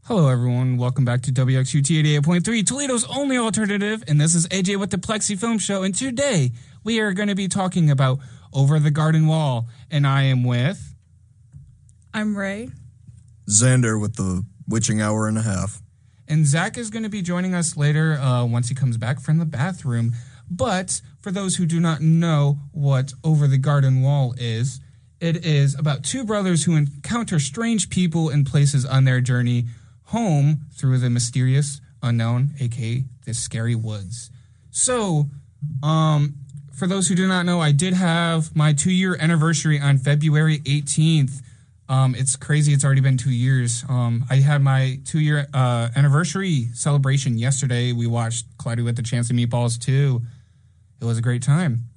Hello, everyone. Welcome back to WXUT 88.3, Toledo's only alternative. And this is AJ with the Plexi Film Show. And today we are going to be talking about Over the Garden Wall. And I am with... I'm Ray. Xander with the witching hour and a half. And Zach is going to be joining us later once he comes back from the bathroom. But for those who do not know what Over the Garden Wall is, it is about two brothers who encounter strange people and places on their journey home through the mysterious unknown, aka the scary woods. So, for those who do not know, I did have my 2-year anniversary on February 18th. It's crazy. It's already been 2 years. I had my 2-year anniversary celebration yesterday. We watched Cloudy with a Chance of Meatballs 2. It was a great time.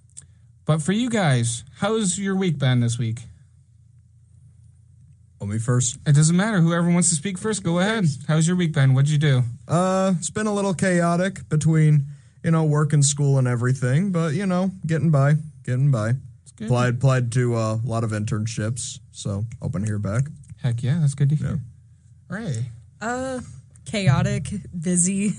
But for you guys, how's your week been this week? Me first. It doesn't matter. Whoever wants to speak first, go ahead. How's your week been? What'd you do? It's been a little chaotic between, work and school and everything, but, getting by. Applied to a lot of internships, so hoping to hear back. Heck yeah, that's good to hear. Ray? Chaotic, busy,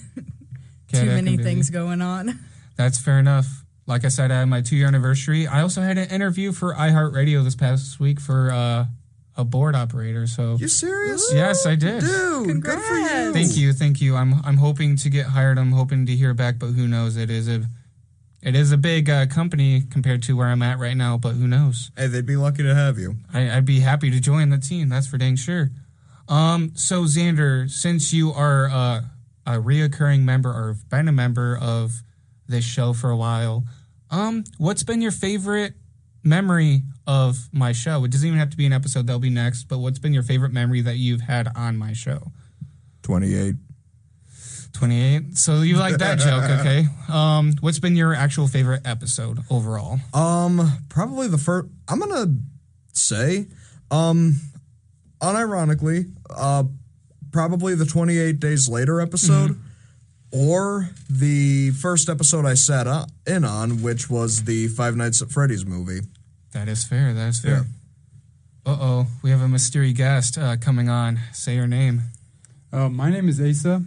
too many things going on. That's fair enough. Like I said, I had my 2-year anniversary. I also had an interview for iHeartRadio this past week for a board operator. So you serious? Yes, I did. Dude, congrats. Good for you. Thank you. I'm hoping to get hired. I'm hoping to hear back, but who knows? It is a big company compared to where I'm at right now, but who knows? Hey, they'd be lucky to have you. I'd be happy to join the team. That's for dang sure. So Xander, since you are a reoccurring member or have been a member of this show for a while, what's been your favorite memory of my show? It doesn't even have to be an episode, that'll be next, but what's been your favorite memory that you've had on my show? 28. So you like that joke, okay? What's been your actual favorite episode overall? Probably the first. I'm gonna say, unironically, probably the 28 Days Later episode, or the first episode I sat in on, which was the Five Nights at Freddy's movie. That is fair. Yeah. Uh-oh, we have a mysterious guest coming on. Say your name. My name is Asa,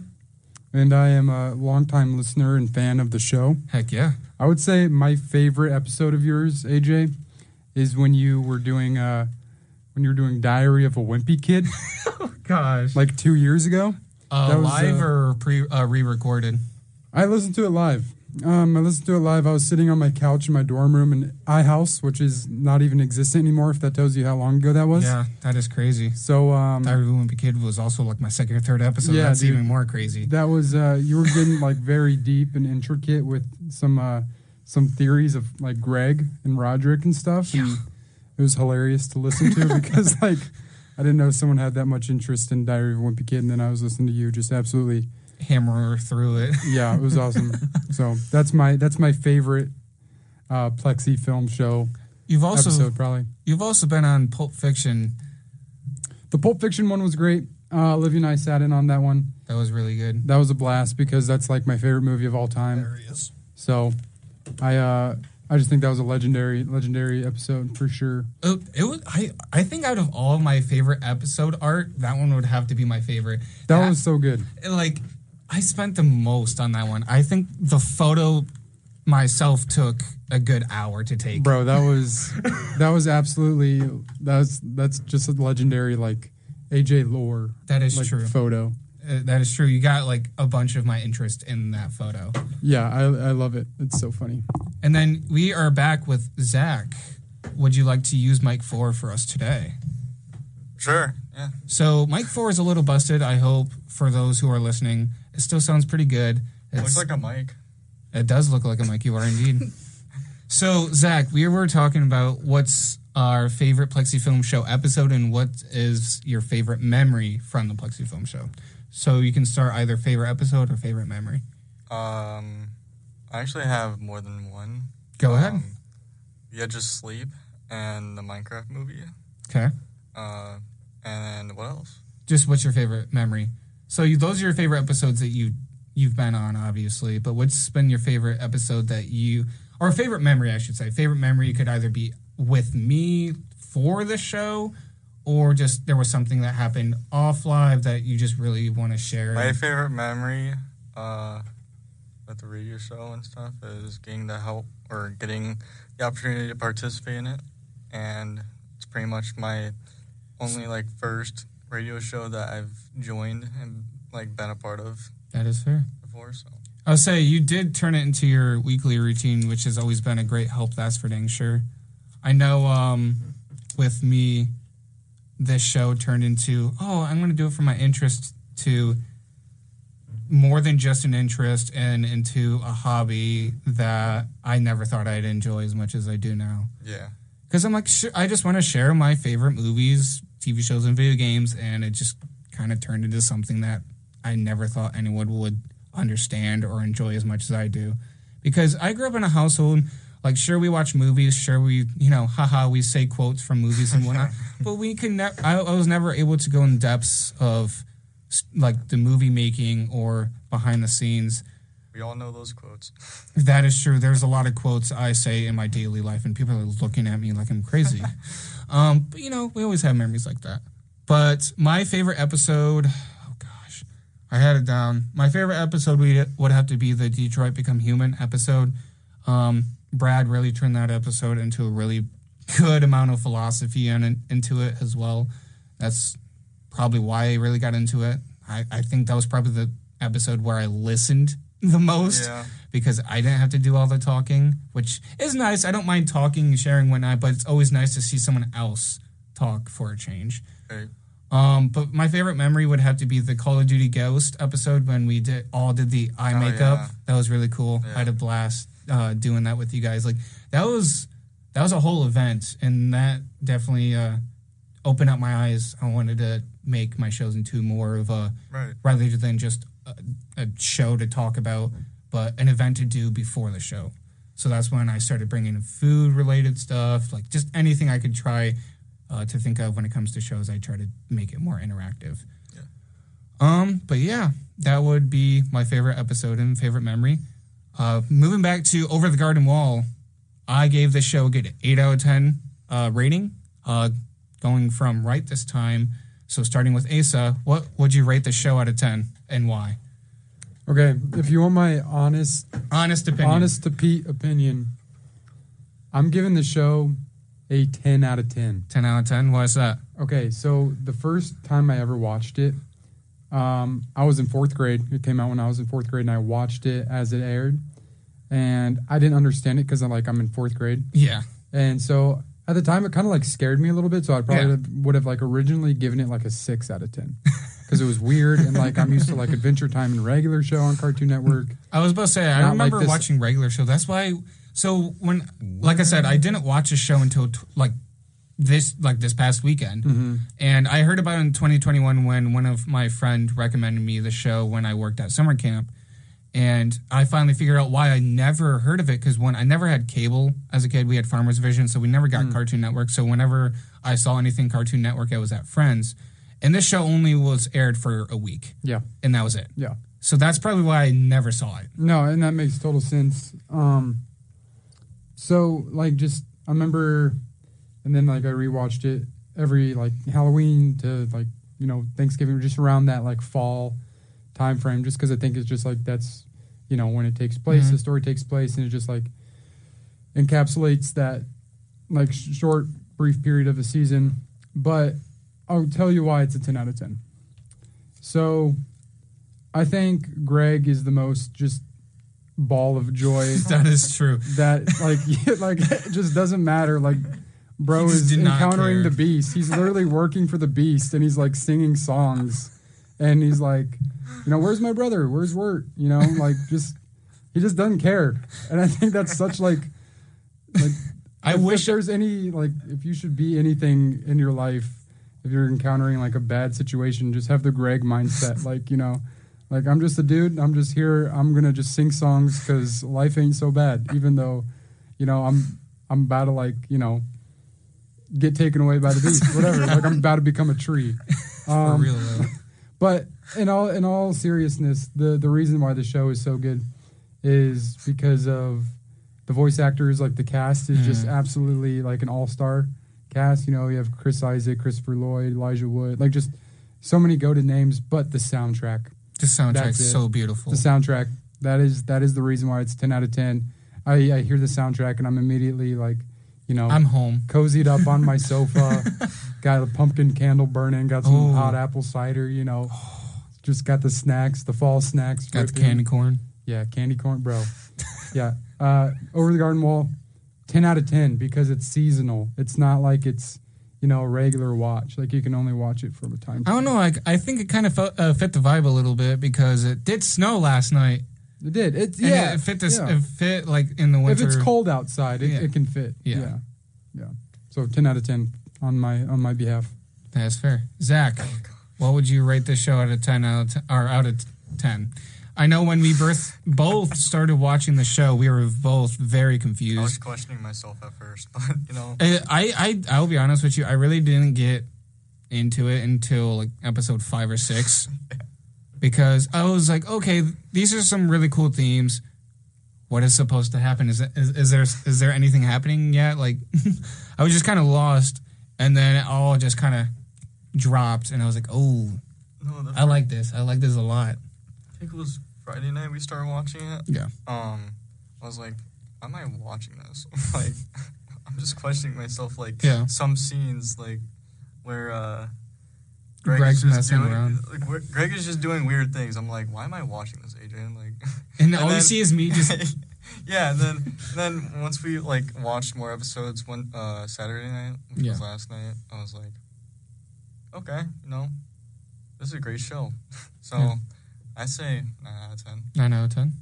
and I am a longtime listener and fan of the show. Heck yeah. I would say my favorite episode of yours, AJ, is when you were doing Diary of a Wimpy Kid. Oh, gosh. Like 2 years ago. That was, live or re-recorded? I listened to it live. I was sitting on my couch in my dorm room in iHouse, which is not even existent anymore, if that tells you how long ago that was. Yeah, that is crazy. So, Diary of a Wimpy Kid was also like my second or third episode. Yeah, that's dude, even more crazy. That was, you were getting like very deep and intricate with some theories of like Greg and Roderick and stuff. Yeah. And it was hilarious to listen to because like I didn't know someone had that much interest in Diary of a Wimpy Kid, and then I was listening to you just absolutely hammer through it. Yeah, it was awesome. So that's my favorite Plexi film show episode, probably. You've also been on Pulp Fiction. The Pulp Fiction one was great. Olivia and I sat in on that one. That was really good. That was a blast because that's like my favorite movie of all time. There he is. So I just think that was a legendary episode for sure. It was. I think out of all of my favorite episode art, that one would have to be my favorite. That was so good. Like, I spent the most on that one. I think the photo myself took a good hour to take. Bro, that was absolutely that's just a legendary like AJ lore. That is like, true. Photo. That is true. You got like a bunch of my interest in that photo. Yeah, I love it. It's so funny. And then we are back with Zach. Would you like to use mic 4 for us today? Sure, yeah. So mic 4 is a little busted, I hope, for those who are listening. It still sounds pretty good. It looks like a mic. It does look like a mic, you are indeed. So, Zach, we were talking about what's our favorite Plexi Film Show episode and what is your favorite memory from the Plexi Film Show. So you can start either favorite episode or favorite memory. I actually have more than one. Go ahead. Yeah, Just Sleep and the Minecraft movie. Okay. And what else? Just what's your favorite memory? So those are your favorite episodes that you've been on, obviously. But what's been your favorite episode or favorite memory, I should say? Favorite memory could either be with me for the show or just there was something that happened off live that you just really want to share? My favorite memory at the radio show and stuff is getting the help or getting the opportunity to participate in it. And it's pretty much my only like first radio show that I've joined and like been a part of. That is fair. Before, so. I'll say you did turn it into your weekly routine, which has always been a great help. That's for dang sure. I know with me, this show turned into, I'm going to do it for my interest, to more than just an interest and into a hobby that I never thought I'd enjoy as much as I do now. Yeah. Because I'm like, I just want to share my favorite movies, TV shows, and video games, and it just kind of turned into something that I never thought anyone would understand or enjoy as much as I do. Because I grew up in a household, like, sure, we watch movies, sure, we, we say quotes from movies and whatnot, but we can I was never able to go in depths of, like, the movie making or behind the scenes. We all know those quotes. That is true. There's a lot of quotes I say in my daily life, and people are looking at me like I'm crazy. But, we always have memories like that. But my favorite episode, I had it down. My favorite episode would have to be the Detroit Become Human episode. Brad really turned that episode into a really good amount of philosophy into it as well. That's probably why I really got into it. I think that was probably the episode where I listened the most, because I didn't have to do all the talking, which is nice. I don't mind talking and sharing whatnot, but it's always nice to see someone else talk for a change. Right. But my favorite memory would have to be the Call of Duty Ghost episode when we did the eye makeup. Yeah. That was really cool. Yeah. I had a blast doing that with you guys. Like, that was a whole event, and that definitely opened up my eyes. I wanted to make my shows into more of a rather than just a show to talk about, but an event to do before the show. So that's when I started bringing in food-related stuff, like just anything I could try to think of when it comes to shows. I try to make it more interactive. Yeah. But yeah, that would be my favorite episode and favorite memory. Moving back to Over the Garden Wall, I gave this show a good 8 out of 10 rating, going from right this time. So starting with Asa, what would you rate the show out of 10 and why? Okay, if you want my honest opinion, I'm giving the show a 10 out of 10. 10 out of 10? Why is that? Okay, so the first time I ever watched it, I was in 4th grade. It came out when I was in 4th grade, and I watched it as it aired. And I didn't understand it because I'm in 4th grade. Yeah. And so at the time, it kind of scared me a little bit. So I probably would have originally given it a 6 out of 10. Because it was weird, and I'm used to Adventure Time and regular show on Cartoon Network. I was about to say, I remember watching regular show. That's why. So when, like I said, I didn't watch a show until this past weekend, and I heard about it in 2021 when one of my friends recommended me the show when I worked at summer camp, and I finally figured out why I never heard of it. Because I never had cable as a kid. We had Farmer's Vision, so we never got Cartoon Network. So whenever I saw anything Cartoon Network, I was at Friends. And this show only was aired for a week. Yeah. And that was it. Yeah. So that's probably why I never saw it. No, and that makes total sense. So, I remember, and then, I rewatched it every, Halloween to, Thanksgiving, just around that, fall time frame, just because I think it's just, that's, when it takes place, the story takes place, and it just, encapsulates that, short, brief period of the season. But I'll tell you why it's a 10 out of 10. So, I think Greg is the most just ball of joy. That is true. That, it just doesn't matter. Bro is encountering the beast. He's literally working for the beast, and he's, singing songs. And he's where's my brother? Where's Wirt? He just doesn't care. And I think that's such, I wish there's any, if you should be anything in your life, if you're encountering a bad situation, just have the Greg mindset. I'm just a dude. I'm just here. I'm gonna just sing songs because life ain't so bad. Even though, I'm about to get taken away by the beast. Whatever. I'm about to become a tree. For real though. But in all seriousness, the reason why the show is so good is because of the voice actors. The cast is just absolutely an all-star cast. You have Chris Isaac, Christopher Lloyd, Elijah Wood, like just so many goated names. But the soundtrack, is so beautiful. The soundtrack that is the reason why it's 10 out of 10. I hear the soundtrack and I'm immediately like, I'm home, cozied up on my sofa, got a pumpkin candle burning, got some hot apple cider. Just got the snacks, the fall snacks. Got the candy corn. Yeah, candy corn, bro. Yeah. Over the Garden Wall, 10 out of 10 because it's seasonal. It's not like it's, a regular watch. Like you can only watch it from a time. I don't know. I think it kind of fit the vibe a little bit because it did snow last night. It did. It fit this. Yeah. It fit like in the winter. If it's cold outside, it can fit. Yeah. So 10 out of 10 on my behalf. That's fair. Zach, what would you rate this show out of 10 out of 10? I know when we both started watching the show, we were both very confused. I was questioning myself at first, but I'll be honest with you. I really didn't get into it until like episode 5 or 6, because I was like, okay, these are some really cool themes. What is supposed to happen? Is there anything happening yet? Like, I was just kind of lost, and then it all just kind of dropped, and I was like, oh, I like this. I like this a lot. I think it was Friday night we started watching it. Yeah. I was like, why am I watching this? Like, I'm just questioning myself. Like, some scenes, like, where Greg's messing around. Like, Greg is just doing weird things. I'm like, why am I watching this, Adrian? Like, and all you see is me just. Yeah, and then once we like watched more episodes Saturday night, which was last night, I was like, okay, this is a great show. So. I say 9 out of 10. 9 out of 10.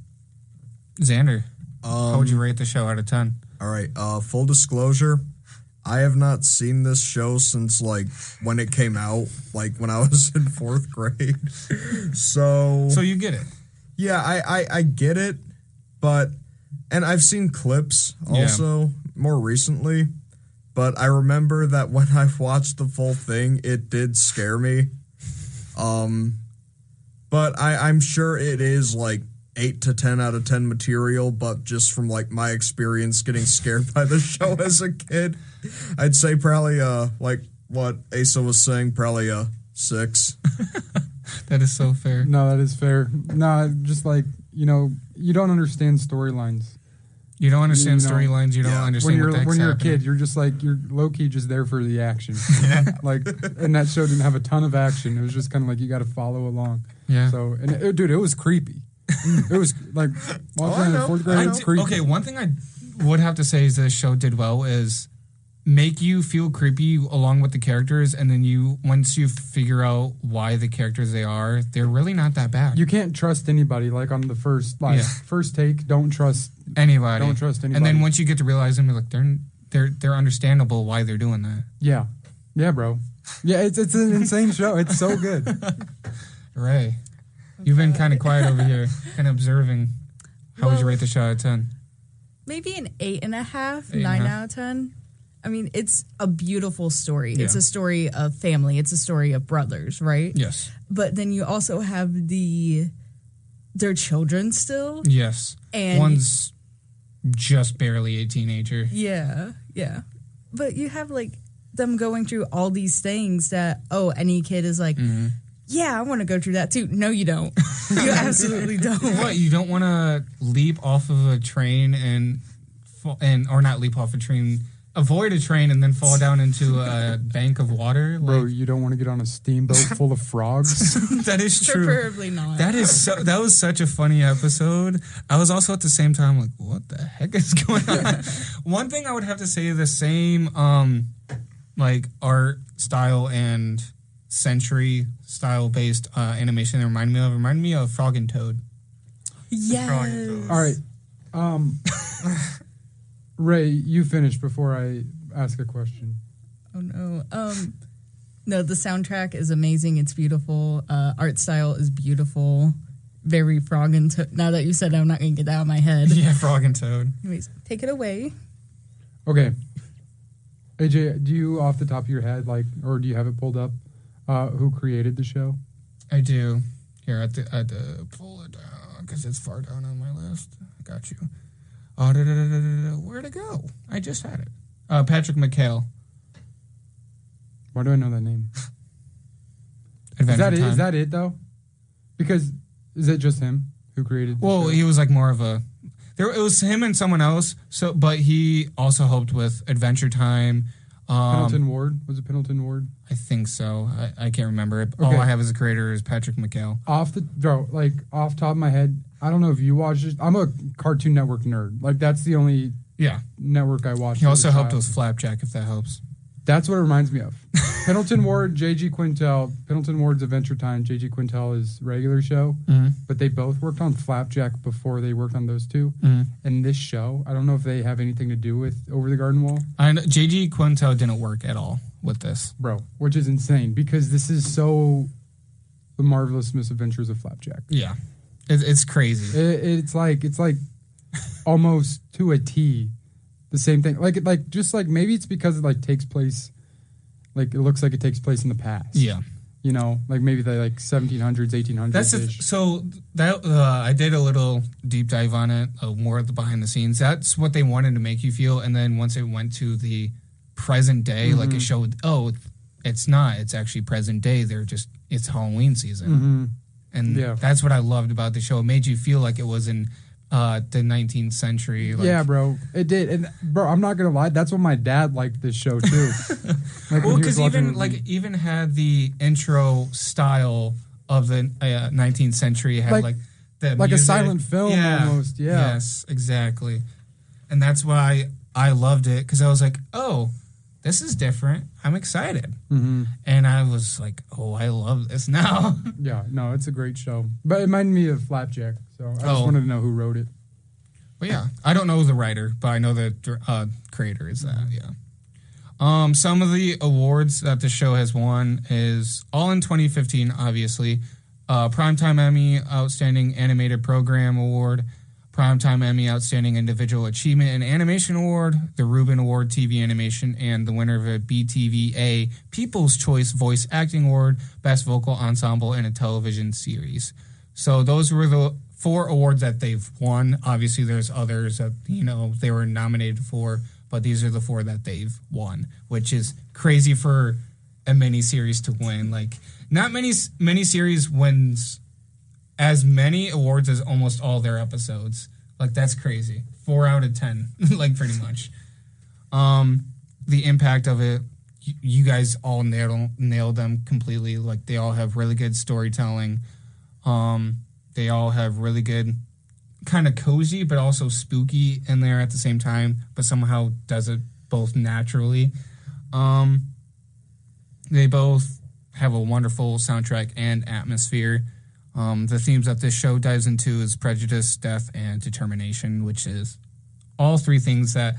Xander, how would you rate the show out of 10? All right. Full disclosure, I have not seen this show since like when it came out, like when I was in 4th grade. So you get it. Yeah, I get it, and I've seen clips also more recently, but I remember that when I watched the full thing, it did scare me. But I'm sure it is like 8 to 10 out of 10 material, but just from like my experience getting scared by the show as a kid, I'd say probably like what Asa was saying, probably a 6. That is so fair. No, that is fair. No, just like, you don't understand storylines. You don't understand storylines. You don't understand when you're happening. A kid. You're just like, you're low key just there for the action. Like, and that show didn't have a ton of action. It was just kind of like you got to follow along. Yeah. So, and it was creepy. It was like walking in 4th grade. It was creepy. Okay, one thing I would have to say is the show did well is make you feel creepy along with the characters, and then once you figure out why the characters they're really not that bad. You can't trust anybody. Like on the first take, don't trust anybody. Don't trust anybody. And then once you get to realize them, you're like they're understandable why they're doing that. Yeah, bro. Yeah, it's an insane show. It's so good. Ray, you've been kind of quiet over here, kind of observing. How would you rate the show out of 10? Maybe an 8.5, 9 out of 10. I mean, it's a beautiful story. Yeah. It's a story of family. It's a story of brothers, right? Yes. But then you also have their children still. Yes. And one's just barely a teenager. Yeah. But you have like them going through all these things that, any kid is like, yeah, I want to go through that too. No, you don't. You absolutely don't. What, you don't want to leap off of a train or not leap off a train, avoid a train and then fall down into a bank of water? Bro, you don't want to get on a steamboat full of frogs? That is true. Preferably not. That was such a funny episode. I was also at the same time like, what the heck is going on? One thing I would have to say, the same like art style and century style based animation that reminded me of Frog and Toad. Yes. All right. Ray, you finish before I ask a question. Oh no. No, the soundtrack is amazing. It's beautiful. Art style is beautiful. Very Frog and Toad. Now that you said it, I'm not going to get that out of my head. Yeah, Frog and Toad. Anyways, take it away. Okay. AJ, do you off the top of your head, or do you have it pulled up, who created the show? I do. Here, I had to pull it down because it's far down on my list. I got you. Where'd it go? I just had it. Patrick McHale. Why do I know that name? Adventure Time. Is that it though? Because is it just him who created? The show? He was like more of a. It was him and someone else. But he also helped with Adventure Time. Pendleton Ward, was it Pendleton Ward? I think so. I can't remember it. Okay. All I have as a creator is Patrick McHale. Off top of my head, I don't know if you watched it. I'm a Cartoon Network nerd. Like that's the only network I watched. He also helped with Flapjack, if that helps. That's what it reminds me of. Pendleton Ward, J.G. Quintel. Pendleton Ward's Adventure Time. J.G. Quintel is regular show. Mm-hmm. But they both worked on Flapjack before they worked on those two. Mm-hmm. And this show, I don't know if they have anything to do with Over the Garden Wall. And J.G. Quintel didn't work at all with this. Bro, which is insane because this is so The Marvelous Misadventures of Flapjack. Yeah. It's crazy. It's like almost to a T. The same thing, like maybe it's because it takes place, it looks like it takes place in the past. Yeah, maybe the 1700s, 1800s. That's I did a little deep dive on it, more of the behind the scenes. That's what they wanted to make you feel, and then once it went to the present day, it showed, it's not. It's actually present day. It's Halloween season, and that's what I loved about the show. It made you feel like it was in the 19th century. Yeah, bro, it did. And bro, I'm not gonna lie, that's what my dad liked this show too. Well, because even had the intro style of the 19th century. It had the music. A silent film almost. Yeah. Yes, exactly. And that's why I loved it, because I was like, oh, this is different. I'm excited. Mm-hmm. And I was like, oh, I love this now. Yeah, no, it's a great show. But it reminded me of Flapjack, so I just wanted to know who wrote it. But yeah, I don't know the writer, but I know the creator is that, yeah. Some of the awards that the show has won is all in 2015, obviously. Primetime Emmy Outstanding Animated Program Award, Primetime Emmy Outstanding Individual Achievement in Animation Award, the Reuben Award TV Animation, and the winner of a BTVA People's Choice Voice Acting Award, Best Vocal Ensemble in a Television Series. So those were the 4 awards that they've won. Obviously, there's others that, they were nominated for, but these are the 4 that they've won, which is crazy for a miniseries to win. Not many miniseries wins as many awards as almost all their episodes. That's crazy. 4 out of 10, pretty much. The impact of it, you guys all nailed them completely. They all have really good storytelling. They all have really good, kind of cozy, but also spooky in there at the same time, but somehow does it both naturally. They both have a wonderful soundtrack and atmosphere. The themes that this show dives into is prejudice, death, and determination, which is all 3 things that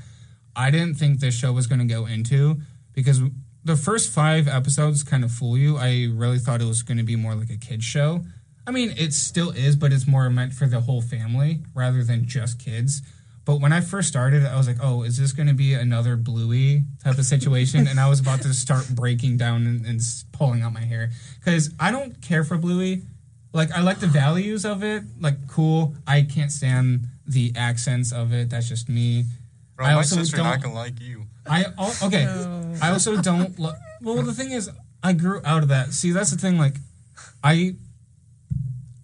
I didn't think this show was going to go into, because the first 5 episodes kind of fool you. I really thought it was going to be more like a kid's show. I mean, it still is, but it's more meant for the whole family rather than just kids. But when I first started, I was like, oh, is this going to be another Bluey type of situation? And I was about to start breaking down and pulling out my hair, because I don't care for Bluey. I like the values of it. Cool. I can't stand the accents of it. That's just me. Bro, my sister's not going to like you. Okay. No. I also don't... well, the thing is, I grew out of that. See, that's the thing.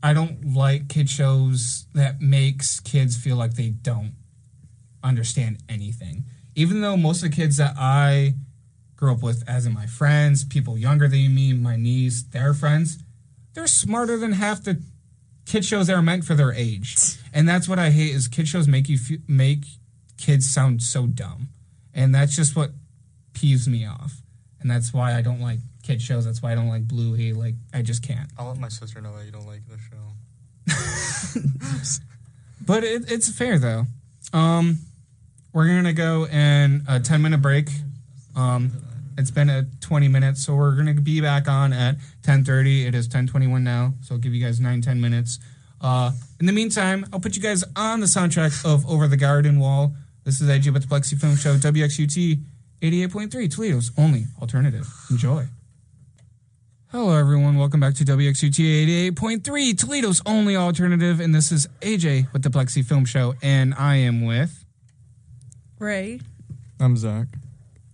I don't like kid shows that makes kids feel like they don't understand anything. Even though most of the kids that I grew up with, as in my friends, people younger than me, my niece, their friends... they're smarter than half the kid shows that are meant for their age. And that's what I hate, is kid shows make kids sound so dumb. And that's just what peeves me off. And that's why I don't like kid shows. That's why I don't like Bluey. I just can't. I'll let my sister know that you don't like the show. But it's fair, though. We're going to go in a 10-minute break. It's been 20 minutes, so we're going to be back on at 10:30. It is 10:21 now, so I'll give you guys 9-10 minutes. In the meantime, I'll put you guys on the soundtrack of Over the Garden Wall. This is AJ with the Plexi Film Show, WXUT 88.3, Toledo's only alternative. Enjoy. Hello, everyone. Welcome back to WXUT 88.3, Toledo's only alternative, and this is AJ with the Plexi Film Show, and I am with... Ray. I'm Zach.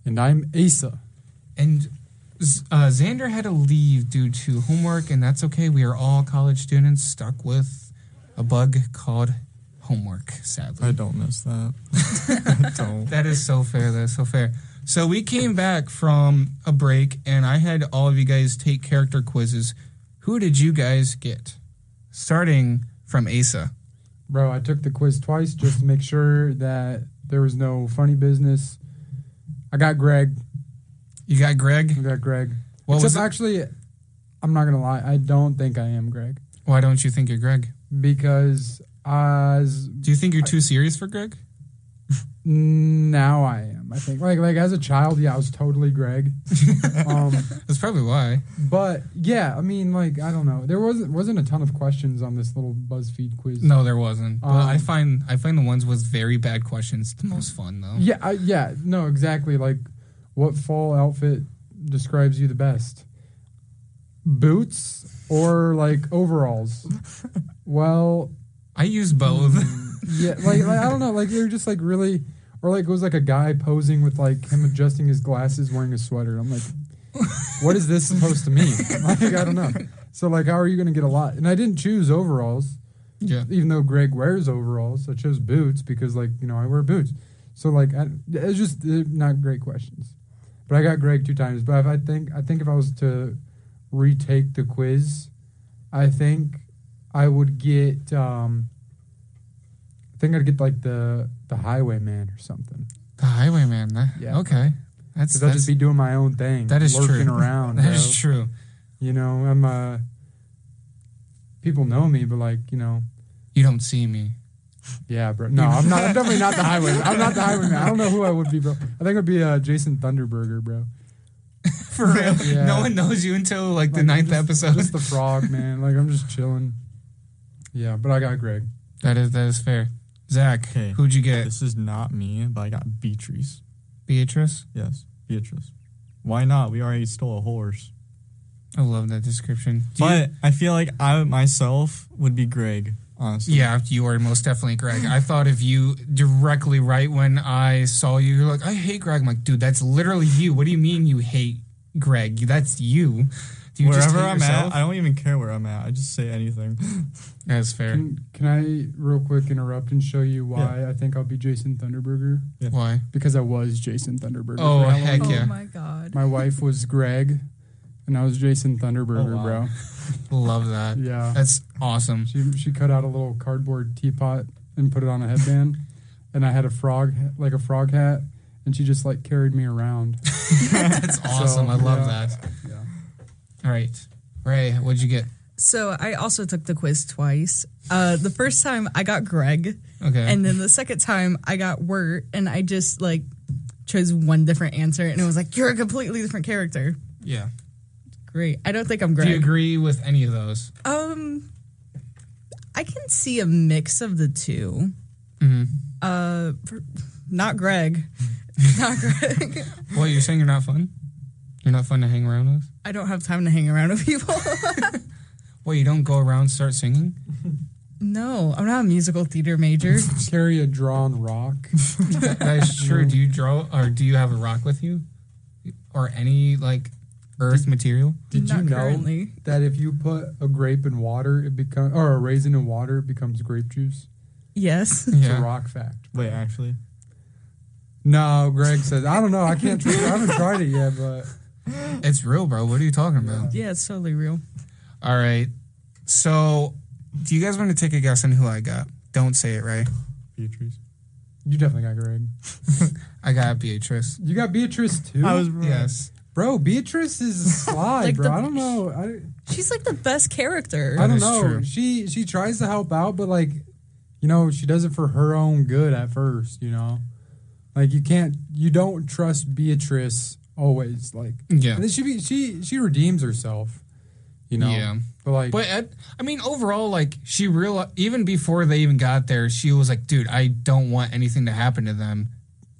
And I'm Asa. And Xander had to leave due to homework, and that's okay. We are all college students stuck with a bug called homework, sadly. I don't miss that. I don't. That is so fair. That is so fair. So we came back from a break, and I had all of you guys take character quizzes. Who did you guys get? Starting from Asa. Bro, I took the quiz twice just to make sure that there was no funny business. I got Greg. You got Greg? I got Greg. What Except was it? actually, I'm not going to lie. I don't think I am Greg. Why don't you think you're Greg? Because Do you think you're too serious for Greg? now I am. I think like as a child, yeah, I was totally Greg. That's probably why. But yeah, I mean, like I don't know. There wasn't a ton of questions on this little BuzzFeed quiz. No, there wasn't. But I find the ones with very bad questions the most fun, though. Yeah, no, exactly. Like, what fall outfit describes you the best? Boots or like overalls? Well, I use both. yeah, like I don't know. Like you're just like really, or like it was like a guy posing with like him adjusting his glasses, wearing a sweater. I'm like, what is this supposed to mean? Like I don't know. So like, how are you going to get a lot? And I didn't choose overalls. Yeah. Even though Greg wears overalls, I chose boots because like I wear boots. So like, it's just not great questions. But I got Greg 2 times. But I think if I was to retake the quiz, I think I would get. I think I'd get like the Highwayman or something. The Highwayman. Yeah. Okay. Because I'll just be doing my own thing. That is lurking true. around. That is true. I'm people know me, but like You don't see me. Yeah, bro. No, I'm not. I'm definitely not the Highwayman. I'm not the Highwayman. I don't know who I would be, bro. I think it'd be Jason Thunderburger, bro. For real. Yeah. No one knows you until like the Like, 9th episode. Just the frog, man. Like I'm just chilling. Yeah, but I got Greg. That is fair. Zach, Okay. who'd you get? This is not me, but I got Beatrice. Beatrice? Yes, Beatrice. Why not? We already stole a horse. I love that description. But I feel like I myself would be Greg, honestly. Yeah, you are most definitely Greg. I thought of you directly right when I saw you. You're like, I hate Greg. I'm like, dude, that's literally you. What do you mean you hate Greg? That's you. Do you just Wherever hate I'm yourself? at, I don't even care where I'm at. I just say anything. That's fair. Can I real quick interrupt and show you why I think I'll be Jason Thunderburger? Yeah. Why? Because I was Jason Thunderburger. Oh, for heck Halloween. yeah. Oh my god. My wife was Greg, and I was Jason Thunderburger, Oh, wow. bro. Love that. Yeah. That's awesome. She cut out a little cardboard teapot and put it on a headband, and I had a frog hat, and she just like carried me around. That's awesome. So, I love yeah. that. Yeah. All right. Ray, what'd you get? So I also took the quiz twice. The first time I got Greg, Okay. and then the second time I got Wirt, and I just like chose one different answer, and it was like, you're a completely different character. Yeah. Great. I don't think I'm Greg. Do you agree with any of those? I can see a mix of the two. Mm-hmm. Not Greg. Not Greg. What, you're saying you're not fun? You're not fun to hang around with? I don't have time to hang around with people. What, you don't go around and start singing? No, I'm not a musical theater major. Carry a drawn rock. That is true. Do you draw, or do you have a rock with you? Or any, like, earth material? Did you Not know currently. that if you put a grape in water, or a raisin in water, it becomes grape juice? Yes. It's a Yeah. rock fact. Wait, actually? No, Greg says, I don't know. I can't try. I haven't tried it yet, but It's real, bro. What are you talking about? Yeah, it's totally real. All right. So, do you guys want to take a guess on who I got? Don't say it, right? Beatrice. you definitely got Greg. I got Beatrice. You got Beatrice too? I was right. Yes. Bro, Beatrice is sly, Like bro. the- I don't know. She's like the best character. I don't is know. true. She tries to help out, but like, she does it for her own good at first, Like you don't trust Beatrice always. Like, Yeah. and then she redeems herself, Yeah. But like, But I mean, overall, like she even before they even got there, she was like, "Dude, I don't want anything to happen to them."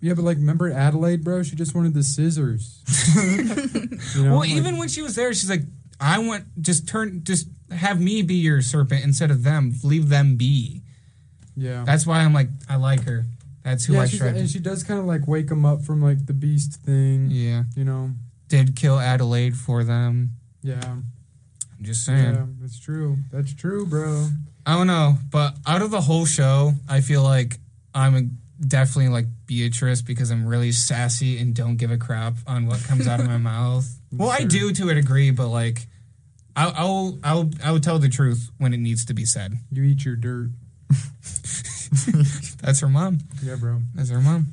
yeah, but like, remember Adelaide, bro? She just wanted the scissors. Well, like- even when she was there, she's like, "I want just have me be your serpent instead of them. Leave them be." yeah, That's why I'm like, I like her. That's who I tried. and she does kind of like wake him up from like the beast thing. Yeah. did kill Adelaide for them. Yeah. I'm just saying. Yeah, that's true. That's true, bro. I don't know, but out of the whole show, I feel like I'm definitely like Beatrice because I'm really sassy and don't give a crap on what comes out of my mouth. Well, I do to a degree, but like I'll tell the truth when it needs to be said. You eat your dirt. That's her mom. Yeah, bro. That's her mom.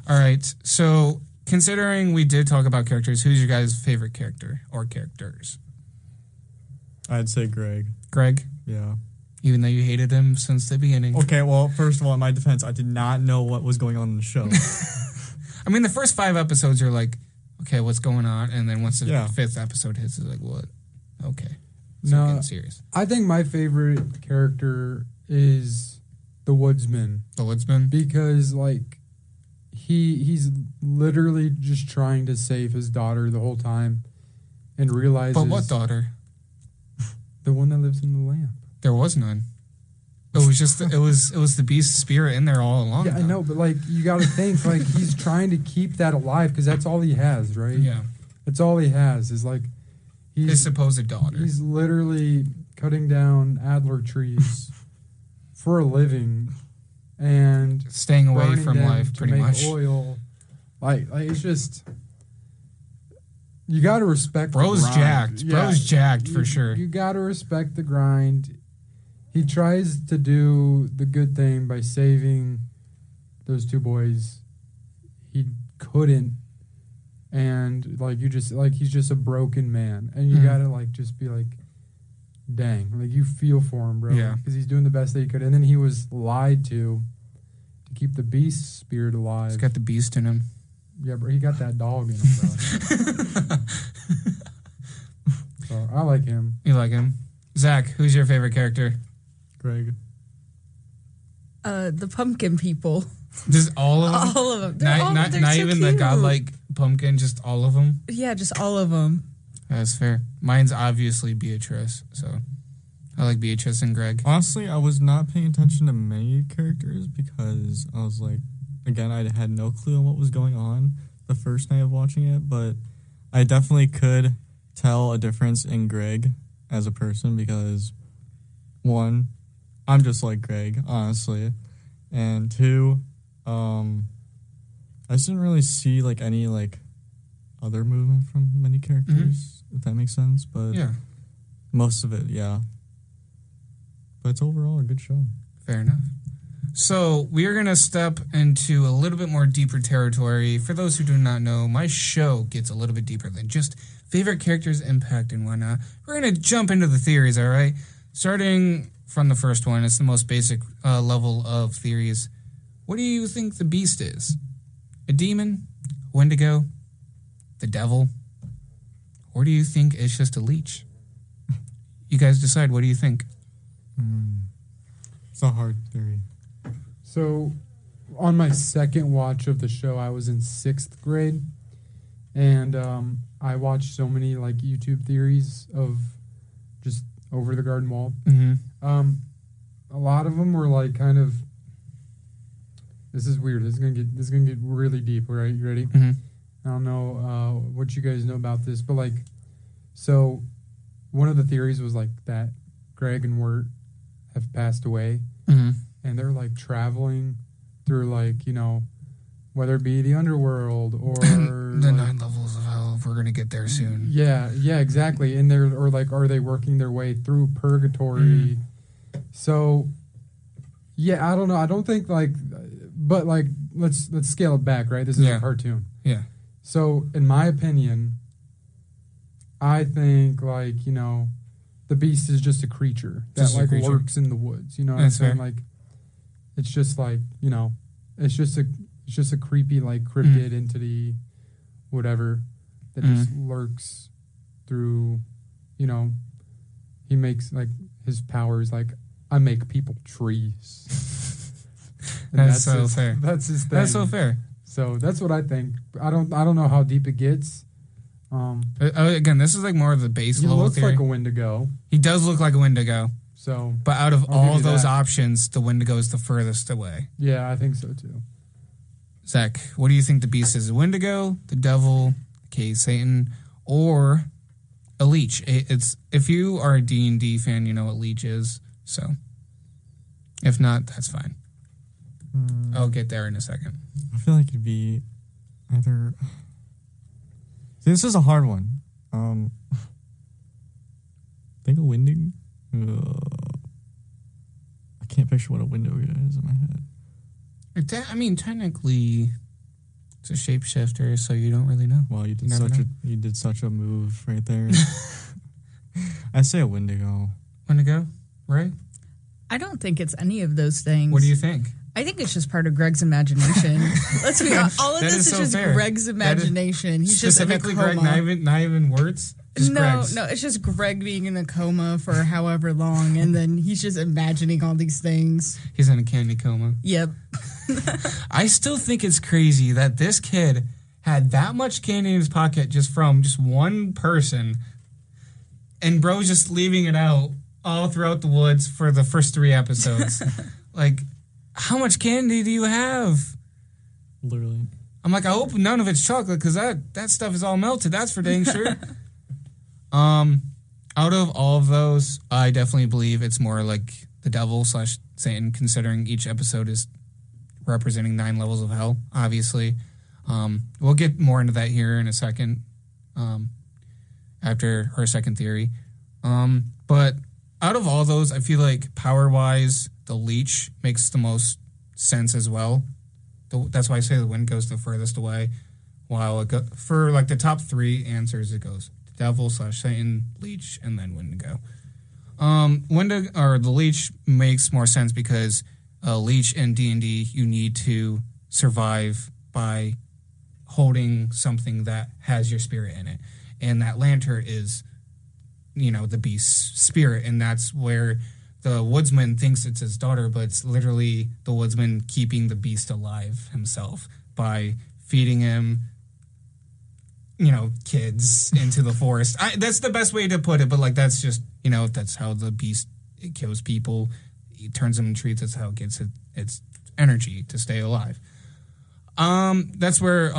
All right. So considering we did talk about characters, who's your guys' favorite character or characters? I'd say Greg. Greg? Yeah. Even though you hated him since the beginning. Okay, well, first of all, in my defense, I did not know what was going on in the show. I mean, the first 5 episodes are like, okay, what's going on? And then once the 5th episode hits, it's like, what? Okay. So no, getting serious. I think my favorite character is the Woodsman. The Woodsman? Because, like, he's literally just trying to save his daughter the whole time and realizes... But what daughter? The one that lives in the lamp. There was none. It was just it was the beast spirit in there all along. Yeah, I know, but like you got to think like he's trying to keep that alive because that's all he has, right? Yeah, that's all he has is like his supposed daughter. He's literally cutting down adler trees for a living and staying away from life, pretty much. Oil, like it's just. You got to respect Bro's the grind. jacked. Yeah, Bro's jacked for sure. You got to respect the grind. He tries to do the good thing by saving those 2 boys. He couldn't. And like you just like he's just a broken man. And you got to like just be like dang, like you feel for him, bro. Yeah. Because he's doing the best that he could. And then he was lied to keep the beast spirit alive. He's got the beast in him. Yeah, bro, he got that dog in him, bro. So I like him. You like him. Zach, who's your favorite character? Greg. The pumpkin people. Just all of them? All of them. Not so even cute. the godlike pumpkin, just all of them? Yeah, just all of them. That's fair. Mine's obviously Beatrice, so I like Beatrice and Greg. Honestly, I was not paying attention to many characters because I was like, again, I had no clue on what was going on the first night of watching it, but I definitely could tell a difference in Greg as a person because, 1, I'm just like Greg, honestly, and 2, I just didn't really see like any like other movement from many characters, if that makes sense, but yeah, most of it, yeah. But it's overall a good show. Fair enough. So we are going to step into a little bit more deeper territory. For those who do not know, my show gets a little bit deeper than just favorite characters, impact, and whatnot. We're going to jump into the theories, all right? Starting from the first one, it's the most basic level of theories. What do you think the beast is? A demon? Wendigo? The devil? Or do you think it's just a leech? You guys decide. What do you think? It's a hard theory. So, on my second watch of the show, I was in 6th grade, and I watched so many like YouTube theories of just over the garden wall. Mm-hmm. A lot of them were like kind of. This is weird. This is gonna get really deep. All right, you ready? Mm-hmm. I don't know what you guys know about this, but like, so one of the theories was like that Greg and Wirt have passed away. Mm-hmm. And they're like traveling through like, you know, whether it be the underworld or the like, 9 levels of hell. We're gonna get there soon. Yeah, exactly. And they're or like are they working their way through purgatory? So yeah, I don't know. I don't think like but like let's scale it back, right? This is a cartoon. Yeah. So in my opinion, I think like, you know, the beast is just a creature that Just a like creature. lurks in the woods. You know what That's I'm saying? fair. Like it's just like, you know, it's just a creepy like cryptid entity, whatever, that just lurks through, you know, he makes like his powers like I make people trees. That's so fair. That's his thing. That's so fair. So that's what I think. I don't know how deep it gets. Again, this is like more of the base He level looks theory. like a Wendigo. He does look like a Wendigo. So, but out of I'll all give you those that. options, the Wendigo is the furthest away. Yeah, I think so too. Zach, what do you think the beast is? A Wendigo, the devil, aka Satan, or a leech. It's if you are a D&D fan, you know what leech is. So, if not, that's fine. I'll get there in a second. I feel like it'd be either. See, this is a hard one. Think of Wendigo. I can't picture what a Wendigo is in my head. I mean, technically, it's a shapeshifter, so you don't really know. Well, you did such a move right there. I say a Wendigo. Wendigo, right? I don't think it's any of those things. What do you think? I think it's just part of Greg's imagination. Let's be honest. All of this is just fair. Greg's imagination. He's just in a coma. Greg, not even words? No, it's just Greg being in a coma for however long, and then he's just imagining all these things. He's in a candy coma. Yep. I still think it's crazy that this kid had that much candy in his pocket just from just one person, and bro's just leaving it out all throughout the woods for the first 3 episodes. Like, how much candy do you have? Literally. I'm like, I hope none of it's chocolate, because that stuff is all melted. That's for dang sure. Out of all of those, I definitely believe it's more like the devil / Satan, considering each episode is representing 9 levels of hell, obviously. We'll get more into that here in a second, after our second theory. But out of all those, I feel like power-wise, the leech makes the most sense as well. That's why I say the wind goes the furthest away. While for like the top 3 answers, it goes devil / Satan, leech, and then Wendigo. The leech makes more sense because leech in D&D, you need to survive by holding something that has your spirit in it, and that lantern is, the beast's spirit, and that's where the woodsman thinks it's his daughter, but it's literally the woodsman keeping the beast alive himself by feeding him, kids into the forest. That's the best way to put it, but that's just, that's how the beast, it kills people. It turns them into treats. That's how it gets its energy to stay alive. That's where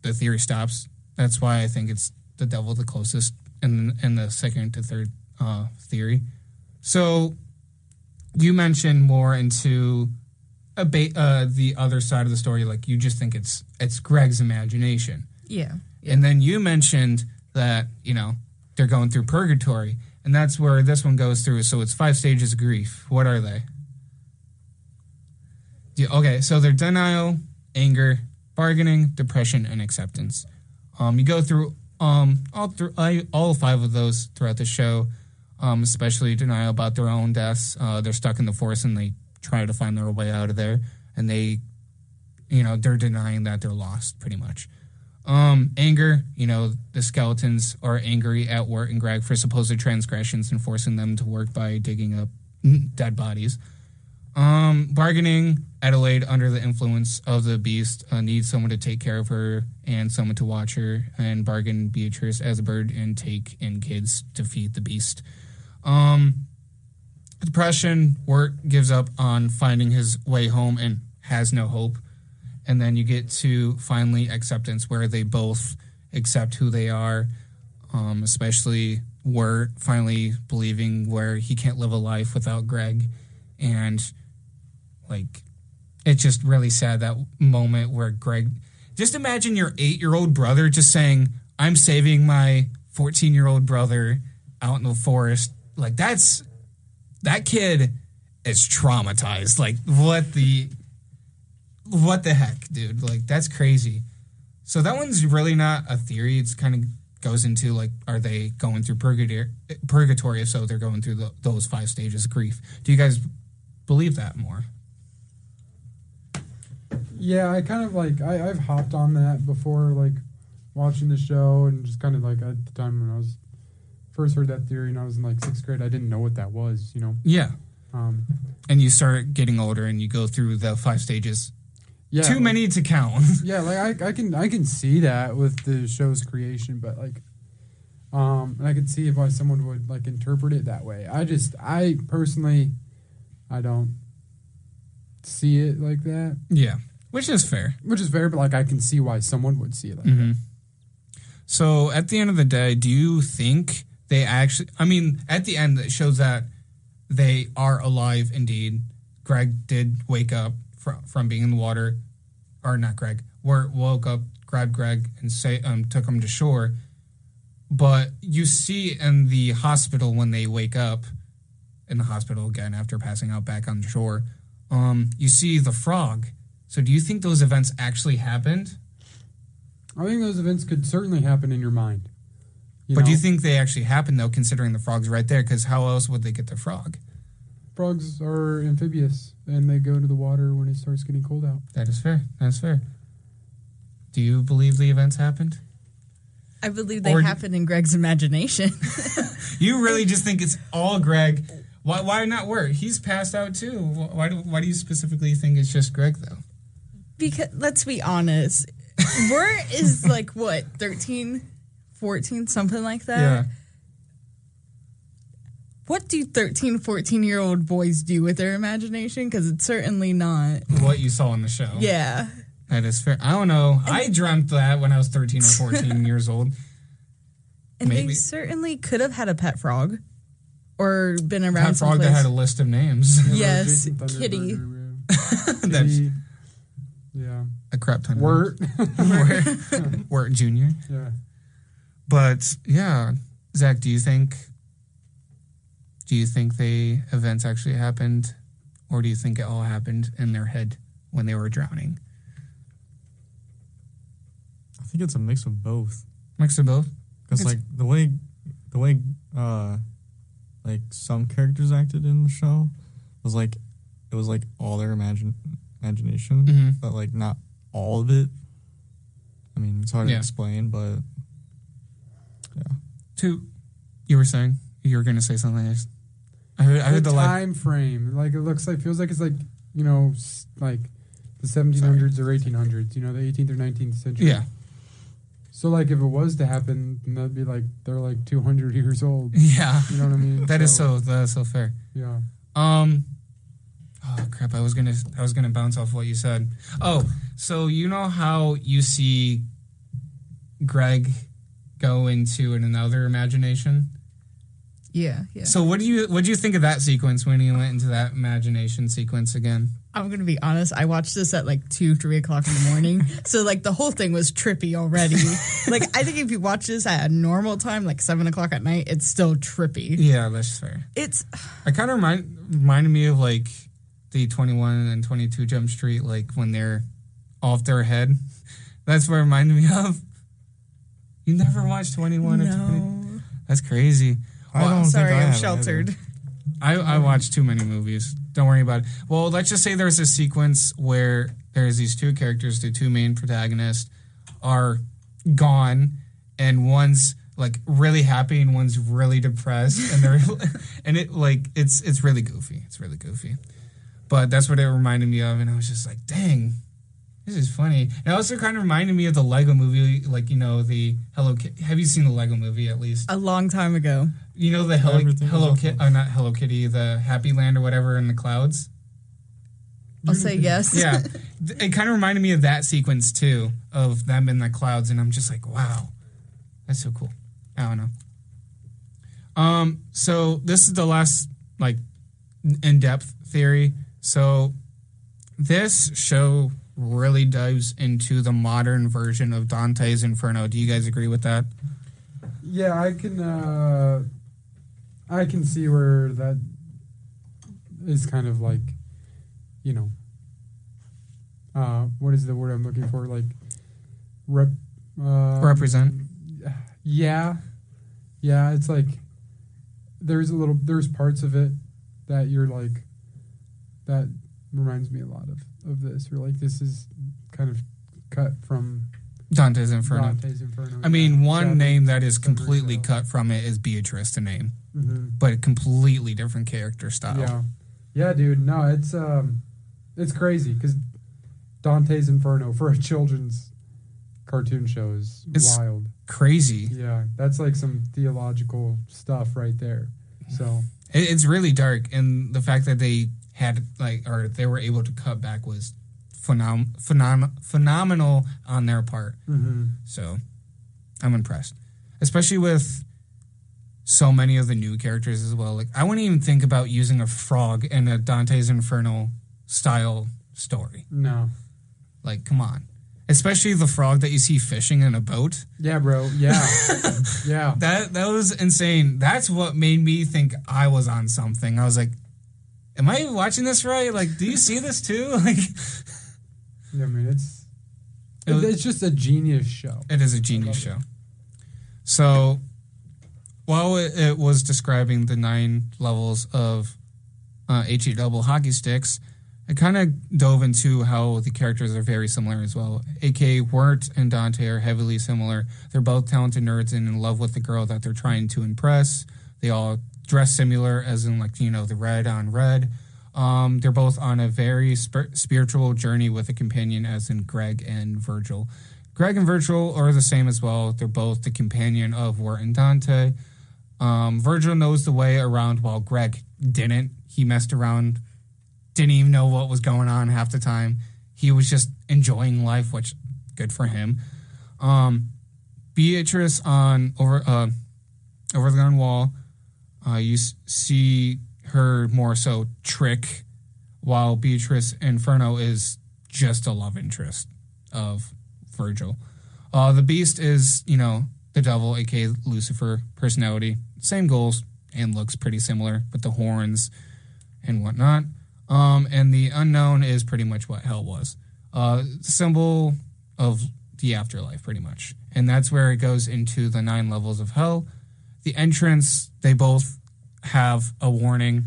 the theory stops. That's why I think it's the devil the closest in the second to third theory. So you mentioned more into the other side of the story, like you just think it's Greg's imagination. Yeah. And then you mentioned that, they're going through purgatory, and that's where this one goes through. So it's 5 stages of grief. What are they? Okay, so they're denial, anger, bargaining, depression, and acceptance. You go through all 5 of those throughout the show, especially denial about their own deaths. They're stuck in the forest and they try to find their way out of there, and they, they're denying that they're lost pretty much. Anger, the skeletons are angry at Wirt and Greg for supposed transgressions and forcing them to work by digging up dead bodies. Bargaining, Adelaide, under the influence of the beast, needs someone to take care of her and someone to watch her, and bargain Beatrice as a bird and take in kids to feed the beast. Depression, Wirt gives up on finding his way home and has no hope. And then you get to finally acceptance, where they both accept who they are, especially Wirt finally believing where he can't live a life without Greg. And it's just really sad, that moment where Greg, just imagine your 8-year-old brother just saying, I'm saving my 14-year-old brother out in the forest. That kid is traumatized. What the heck, dude? That's crazy. So that one's really not a theory. It's kind of goes into, are they going through purgatory? So they're going through those 5 stages of grief. Do you guys believe that more? Yeah, I kind of I've hopped on that before, watching the show, and just kind of at the time when I was first heard that theory and I was in 6th grade, I didn't know what that was, Yeah. And you start getting older and you go through the 5 stages. Yeah, too many to count. Yeah, I can see that with the show's creation, but and I could see why someone would interpret it that way. I personally, I don't see it like that. Yeah. Which is fair. Which is fair, but like I can see why someone would see it like that. So at the end of the day, do you think they actually... I mean, at the end, it shows that they are alive indeed. Greg did wake up from being in the water. Or not Greg. Woke up, grabbed Greg, and took him to shore. But you see in the hospital when they wake up, in the hospital again after passing out back on the shore, you see the frog. So do you think those events actually happened? I think those events could certainly happen in your mind. Do you think they actually happened, though, considering the frog's right there? Because how else would they get the frog? Frogs are amphibious, and they go into the water when it starts getting cold out. That is fair. That's fair. Do you believe the events happened? I believe they happened in Greg's imagination. You really just think it's all Greg? Why not Wirt? He's passed out, too. Why do you specifically think it's just Greg, though? Because, let's be honest, Wirt is like, what, 13, 14, something like that? Yeah. What do 13, 14-year-old boys do with their imagination? Because it's certainly not what you saw on the show. Yeah. That is fair. I don't know. I dreamt that when I was 13 or 14 years old. And maybe. They certainly could have had a pet frog. Or been around pet frog that had a list of names. Yes, Kitty. That's yeah. A crap ton of Wirt. Wirt Jr. Yeah. But, yeah. Zach, do you think the events actually happened? Or do you think it all happened in their head when they were drowning? I think it's a mix of both. Mix of both? Because, like, the way like, some characters acted in the show was, like, it was, like, all their imagination, but, like, not all of it. I mean, it's hard to explain, but, yeah. You were saying? You were going to say something else. I heard the time frame. Like, it feels like it's, like, like the 1700s or 1800s, the 18th or 19th century. Yeah. So, like, if it was to happen, then that'd be like they're like 200 years old. Yeah, you know what I mean. That is so fair. Yeah. Oh crap! I was gonna bounce off what you said. Oh, so you know how you see Greg go into another imagination? Yeah. So what do you think of that sequence when he went into that imagination sequence again? I'm going to be honest. I watched this at like 2, 3 o'clock in the morning. So like the whole thing was trippy already. Like I think if you watch this at a normal time, like 7 o'clock at night, it's still trippy. Yeah, that's fair. It kind of reminded me of like the 21 and 22 Jump Street, like when they're off their head. That's what it reminded me of. You never watched 21 or 22? That's crazy. I'm sorry, I'm sheltered. I watch too many movies. Don't worry about it. Well, let's just say there's a sequence where there's these two characters, the two main protagonists, are gone, and one's like really happy and one's really depressed, and they're it's really goofy. It's really goofy. But that's what it reminded me of, and I was just like, dang, this is funny. And it also kind of reminded me of the Lego movie, like, the Hello Kitty. Have you seen the Lego movie at least? A long time ago. You know the Hello Kitty, not Hello Kitty, the Happy Land or whatever in the clouds? I'll say yes. Yeah. It kind of reminded me of that sequence, too, of them in the clouds, and I'm just like, wow, that's so cool. I don't know. So this is the last, like, in-depth theory. So this show really dives into the modern version of Dante's Inferno. Do you guys agree with that? Yeah, I can see where that is kind of like, what is the word I'm looking for? Like, represent. Yeah, it's like there's parts of it that you're like, that reminds me a lot of this. You're like, this is kind of cut from Dante's Inferno. I mean, one name that is Xander, completely cut from it is Beatrice, the name, but a completely different character style. Yeah, dude. No, it's crazy because Dante's Inferno for a children's cartoon show is wild, crazy. Yeah, that's like some theological stuff right there. So it's really dark, and the fact that they had they were able to cut back was phenomenal on their part. Mm-hmm. So I'm impressed, especially with so many of the new characters as well. Like, I wouldn't even think about using a frog in a Dante's Inferno style story. No. Like, come on. Especially the frog that you see fishing in a boat. Yeah, bro. Yeah. Yeah. That was insane. That's what made me think I was on something. I was like, am I watching this right? Like, do you see this too? Like, yeah, I mean, it's just a genius show. It is a genius show. So, while it was describing the 9 levels of HE double hockey sticks, it kind of dove into how the characters are very similar as well. A.K. Wirt and Dante are heavily similar. They're both talented nerds and in love with the girl that they're trying to impress. They all dress similar, as in, like, the red on red. They're both on a very spiritual journey with a companion, as in Greg and Virgil. Greg and Virgil are the same as well. They're both the companion of Wirt and Dante. Virgil knows the way around while Greg didn't. He messed around, didn't even know what was going on half the time. He was just enjoying life, which, good for him. Beatrice on Over the Garden Wall, you see her more so trick, while Beatrice Inferno is just a love interest of Virgil. The Beast is, the devil, aka Lucifer personality. Same goals and looks pretty similar with the horns and whatnot. And the Unknown is pretty much what hell was. Symbol of the afterlife, pretty much. And that's where it goes into the 9 levels of hell. The entrance, they both have a warning.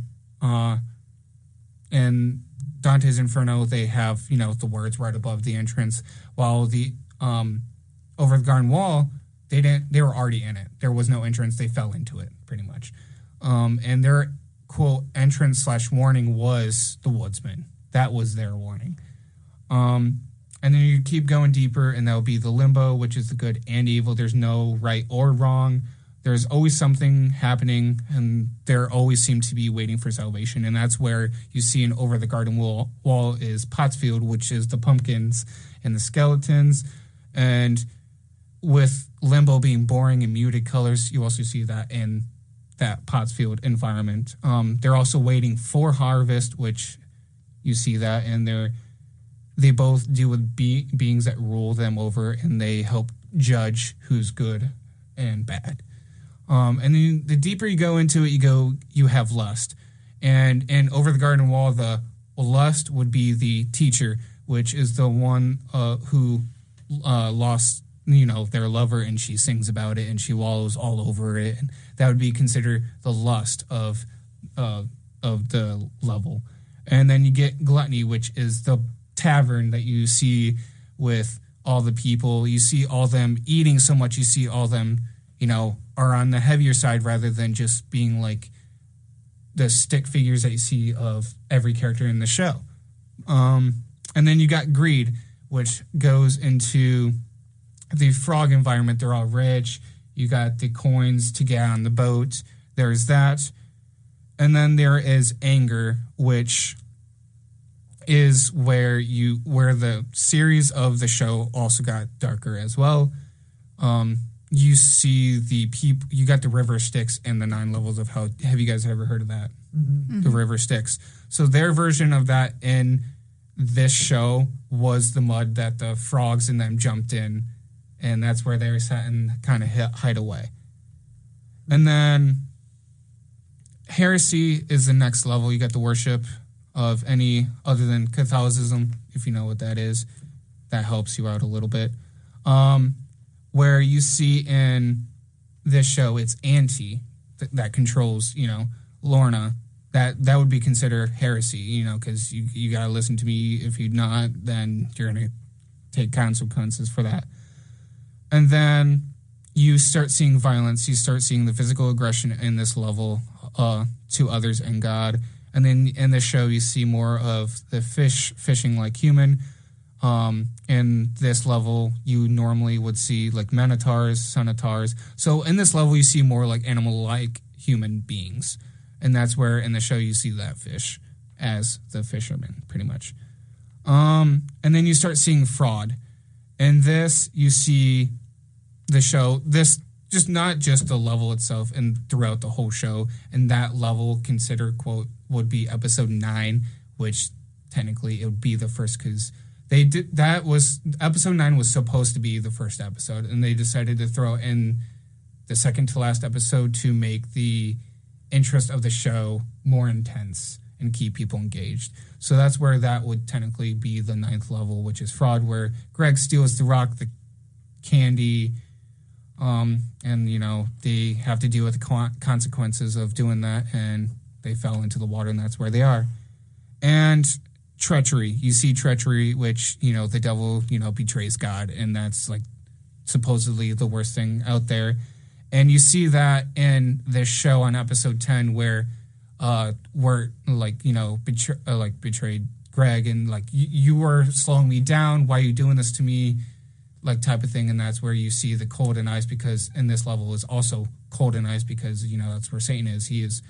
In Dante's Inferno, they have, the words right above the entrance. While the Over the Garden Wall, they were already in it. There was no entrance. They fell into it, pretty much. And their, quote, entrance/warning was the Woodsman. That was their warning. And then you keep going deeper, and that will be the Limbo, which is the good and evil. There's no right or wrong. There's always something happening, and there always seem to be waiting for salvation. And that's where you see in Over the Garden Wall is Pottsfield, which is the pumpkins and the skeletons. And with Limbo being boring and muted colors, you also see that in that Pottsfield environment. They're also waiting for harvest, which you see that, and they both deal with beings that rule them over, and they help judge who's good and bad. And then the deeper you go into it, you have lust. And Over the Garden Wall, the lust would be the teacher, which is the one who lost their lover, and she sings about it and she wallows all over it, and that would be considered the lust of the level. And then you get gluttony, which is the tavern that you see with all the people. You see all them eating so much. You see all them, are on the heavier side rather than just being like the stick figures that you see of every character in the show. And then you got greed, which goes into the frog environment. They're all rich. You got the coins to get on the boat. There's that. And then there is anger, which is where the series of the show also got darker as well. You see the people, you got the river Styx and the 9 levels of hell. Have you guys ever heard of that? Mm-hmm. The river Styx. So their version of that in this show was the mud that the frogs and them jumped in, and that's where they sat and kind of hide away. And then heresy is the next level. You got the worship of any other than Catholicism, if you know what that is. That helps you out a little bit. Where you see in this show, it's Auntie that controls, Lorna. That would be considered heresy, because you got to listen to me. If you're not, then you're going to take consequences for that. And then you start seeing violence. You start seeing the physical aggression in this level to others and God. And then in this show, you see more of the fishing like human. In this level, you normally would see like minotaurs, centaurs. So in this level, you see more like animal-like human beings. And that's where in the show you see that fish as the fisherman, pretty much. And then you start seeing fraud. In this, you see the show, this just not just the level itself and throughout the whole show, and that level considered, quote, would be episode 9, which technically it would be the first, because episode 9 was supposed to be the first episode, and they decided to throw in the second to last episode to make the interest of the show more intense and keep people engaged. So that's where that would technically be the 9th level, which is fraud, where Greg steals the rock, the candy, and, you know, they have to deal with the consequences of doing that, and they fell into the water, and that's where they are. And treachery. You see treachery, which, you know, the devil, you know, betrays God, and that's, like, supposedly the worst thing out there. And you see that in this show on episode 10, where we're, like, you know, betrayed Greg, and, like, you were slowing me down. Why are you doing this to me? Like, type of thing. And that's where you see the cold and ice, because in this level is also cold and ice, because, you know, that's where Satan is. He is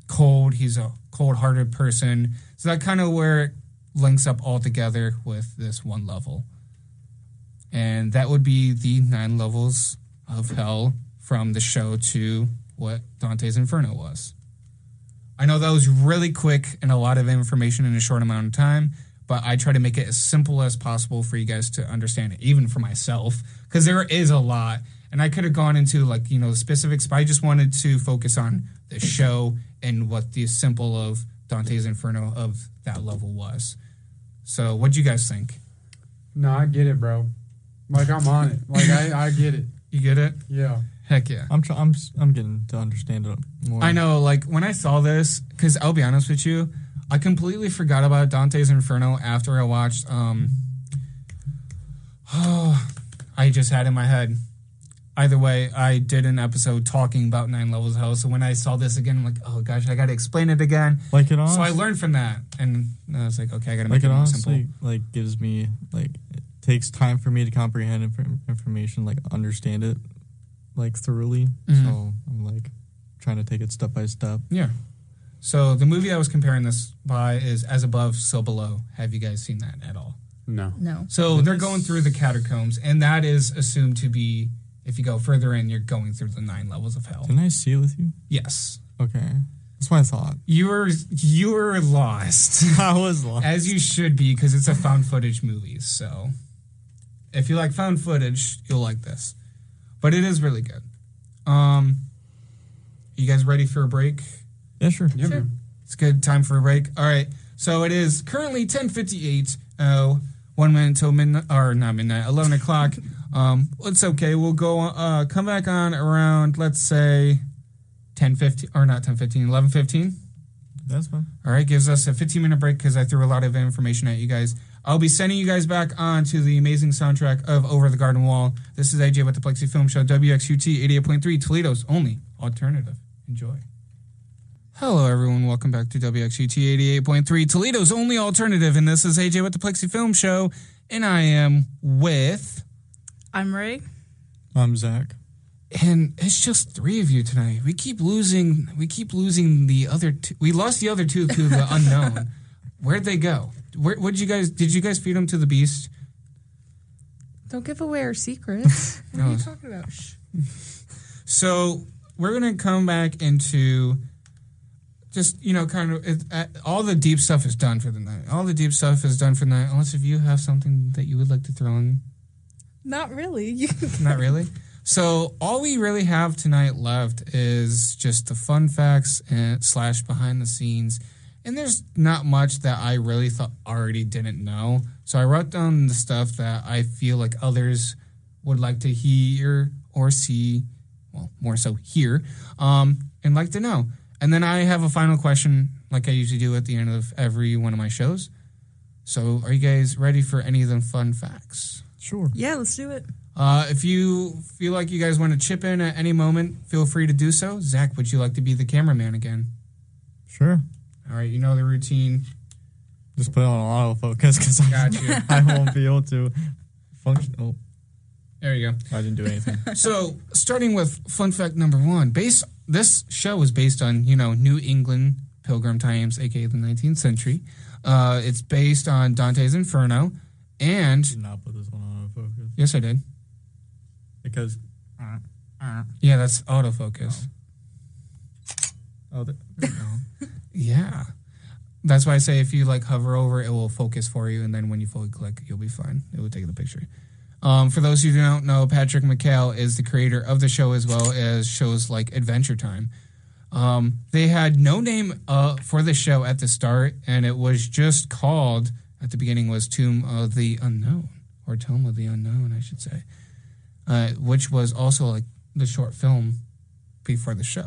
cold. He's a cold-hearted person. So that kind of where it links up all together with this one level. And that would be the 9 levels of hell from the show to what Dante's Inferno was. I know that was really quick and a lot of information in a short amount of time, but I try to make it as simple as possible for you guys to understand it, even for myself, because there is a lot. And I could have gone into, like, you know, the specifics, but I just wanted to focus on the show and what the simple of Dante's Inferno of that level was. So what do you guys think? No, I get it, bro. Like, I'm on it. Like, I get it. You get it? Yeah. Heck yeah. I'm getting to understand it more. I know, like, when I saw this, because I'll be honest with you, I completely forgot about Dante's Inferno after I watched, I just had in my head. Either way, I did an episode talking about 9 levels of hell, so when I saw this again, I'm like, oh gosh, I gotta explain it again. Like, it honestly, so I learned from that, and I was like, okay, I gotta like, make it more honestly, simple. like, gives me, like, it takes time for me to comprehend information, like, understand it, like, thoroughly. Mm-hmm. So I'm, like, trying to take it step by step. Yeah. So the movie I was comparing this by is As Above, So Below. Have you guys seen that at all? No. So they're going through the catacombs, and that is assumed to be, if you go further in, you're going through the 9 levels of hell. Didn't I see it with you? Yes. Okay. That's what I thought. You were lost. I was lost. As you should be, because it's a found footage movie. So if you like found footage, you'll like this. But it is really good. You guys ready for a break? Yeah, sure. Yeah, Sure. It's good time for a break. All right. So it is currently 10:58. 1 minute till midnight, or not midnight, 11 o'clock. It's okay. We'll go come back on around, let's say, 10:15, or not 10:15, 11:15. That's fine. All right. Gives us a 15-minute break because I threw a lot of information at you guys. I'll be sending you guys back on to the amazing soundtrack of Over the Garden Wall. This is AJ with the Plexi Film Show, WXUT 88.3, Toledo's only alternative. Enjoy. Hello, everyone. Welcome back to WXUT 88.3, Toledo's only alternative. And this is AJ with the Plexi Film Show. And I am with... I'm Ray. I'm Zach. And it's just 3 of you tonight. We keep losing the other 2. We lost the other 2 to the unknown. Where'd they go? Did you guys feed them to the beast? Don't give away our secrets. What are you talking about? Shh. So we're going to come back into just, you know, kind of, all the deep stuff is done for the night. All the deep stuff is done for the night, unless if you have something that you would like to throw in. Not really. Not really? So all we really have tonight left is just the fun facts and / behind the scenes. And there's not much that I really thought already didn't know. So I wrote down the stuff that I feel like others would like to hear or see, well, more so hear, and like to know. And then I have a final question, like I usually do at the end of every one of my shows. So are you guys ready for any of the fun facts? Sure. Yeah, let's do it. If you feel like you guys want to chip in at any moment, feel free to do so. Zach, would you like to be the cameraman again? Sure. All right, you know the routine. Just put it on autofocus because Gotcha. I won't be able to function. Oh, There you go. I didn't do anything. So, starting with fun fact number 1. This show is based on, New England Pilgrim times, aka the 19th century. It's based on Dante's Inferno, and Did not put this one on autofocus. yes, I did. Because. Yeah, that's autofocus. Oh, there we go. Yeah, that's why I say if you like hover over, it will focus for you, and then when you fully click, you'll be fine. It will take the picture. For those who don't know, Patrick McHale is the creator of the show as well as shows like Adventure Time. They had no name for the show at the start, and it was just called, at the beginning, was Tomb of the Unknown, or Tome of the Unknown, I should say, which was also like the short film before the show.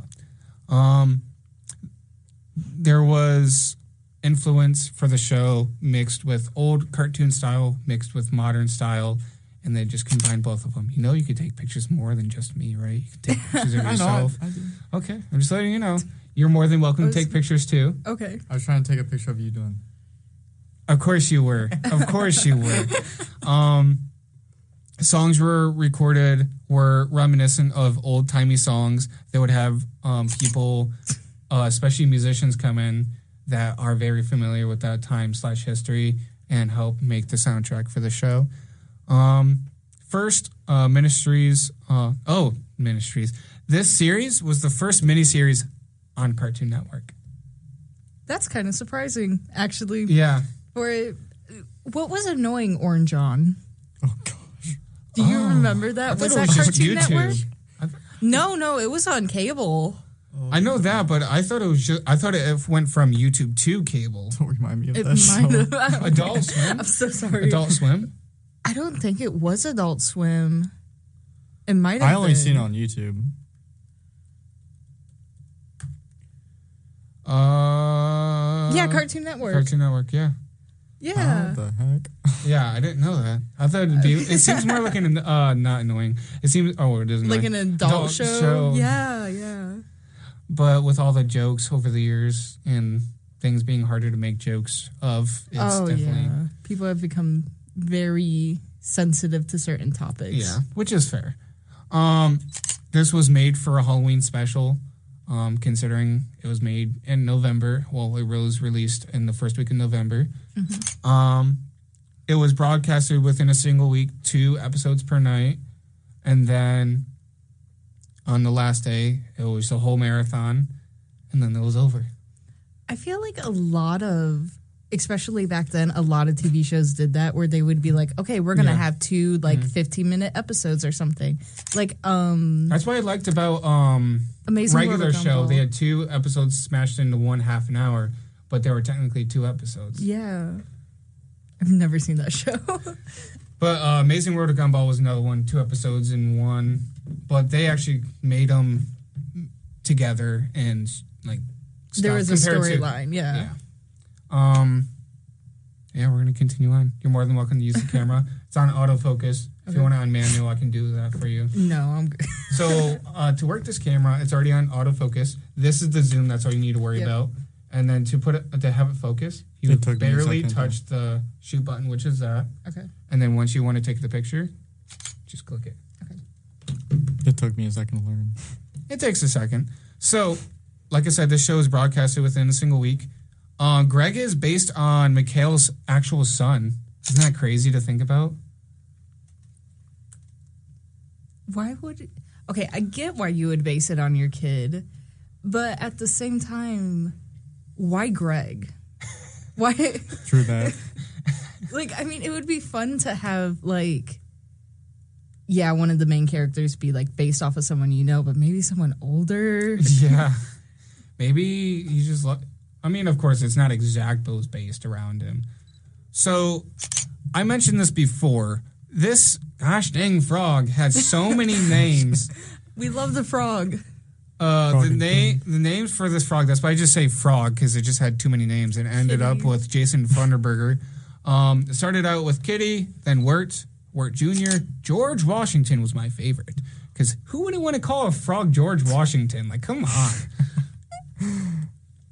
There was influence for the show mixed with old cartoon style, mixed with modern style, and they just combined both of them. You know, you could take pictures more than just me, right? You could take pictures of yourself. I do. Okay, I'm just letting you know. You're more than welcome to take pictures too. Okay. I was trying to take a picture of you doing. Of course you were. Of course you were. Songs were recorded were reminiscent of old timey songs. They would have people, especially musicians, come in that are very familiar with that time/history and help make the soundtrack for the show. First, Ministries. Ministries. This series was the first miniseries on Cartoon Network. That's kind of surprising, actually. Yeah. What was annoying Orange on? Oh, gosh. Do you remember that? Was that Cartoon Network? No, it was on cable. I know that, but I thought it went from YouTube to cable. Don't remind me of It that show. might have. Adult Swim? I'm so sorry. Adult Swim? I don't think it was Adult Swim. It might have I only been. seen it on YouTube. Yeah, Cartoon Network. Cartoon Network, yeah. Yeah. What the heck? Yeah, I didn't know that. I thought it'd be. It seems more like an not annoying. It seems. Oh, it isn't Like an adult show. Yeah. But with all the jokes over the years and things being harder to make jokes of, it's definitely people have become very sensitive to certain topics. Yeah, which is fair. This was made for a Halloween special. Considering it was made in November. Well, it was released in the first week of November. Mm-hmm. It was broadcasted within a single week, 2 episodes per night. And then on the last day, it was a whole marathon. And then it was over. I feel like a lot of, especially back then, a lot of TV shows did that where they would be like, okay, we're going to have 2 15-minute episodes or something. Like, that's what I liked about Amazing regular World of show. Gumball. They had 2 episodes smashed into one half an hour, but they were technically 2 episodes. Yeah. I've never seen that show. But Amazing World of Gumball was another one, 2 episodes in one. But they actually made them together and like stuff. There was a storyline, yeah. Yeah, we're gonna continue on. You're more than welcome to use the camera. It's on autofocus. If you want it on manual, I can do that for you. No, I'm good. So to work this camera, it's already on autofocus. This is the zoom. That's all you need to worry about. And then to have it focus, you barely touch the shoot button, which is that. Okay. And then once you want to take the picture, just click it. Okay. It took me a second to learn. It takes a second. So, like I said, this show is broadcasted within a single week. Greg is based on Mikhail's actual son. Isn't that crazy to think about? Why would... Okay, I get why you would base it on your kid, but at the same time, why Greg? Why... True that. Like, I mean, it would be fun to have, like... Yeah, one of the main characters be, like, based off of someone you know, but maybe someone older. Yeah. Maybe he's just... I mean, of course, it's not exact, but it was based around him. So, I mentioned this before. This gosh dang frog had so many names. We love the frog. The names for this frog, that's why I just say frog, because it just had too many names and ended up with Jason Funderburger. It started out with Kitty, then Wirt Jr. George Washington was my favorite. Because who would want to call a frog George Washington? Like, come on.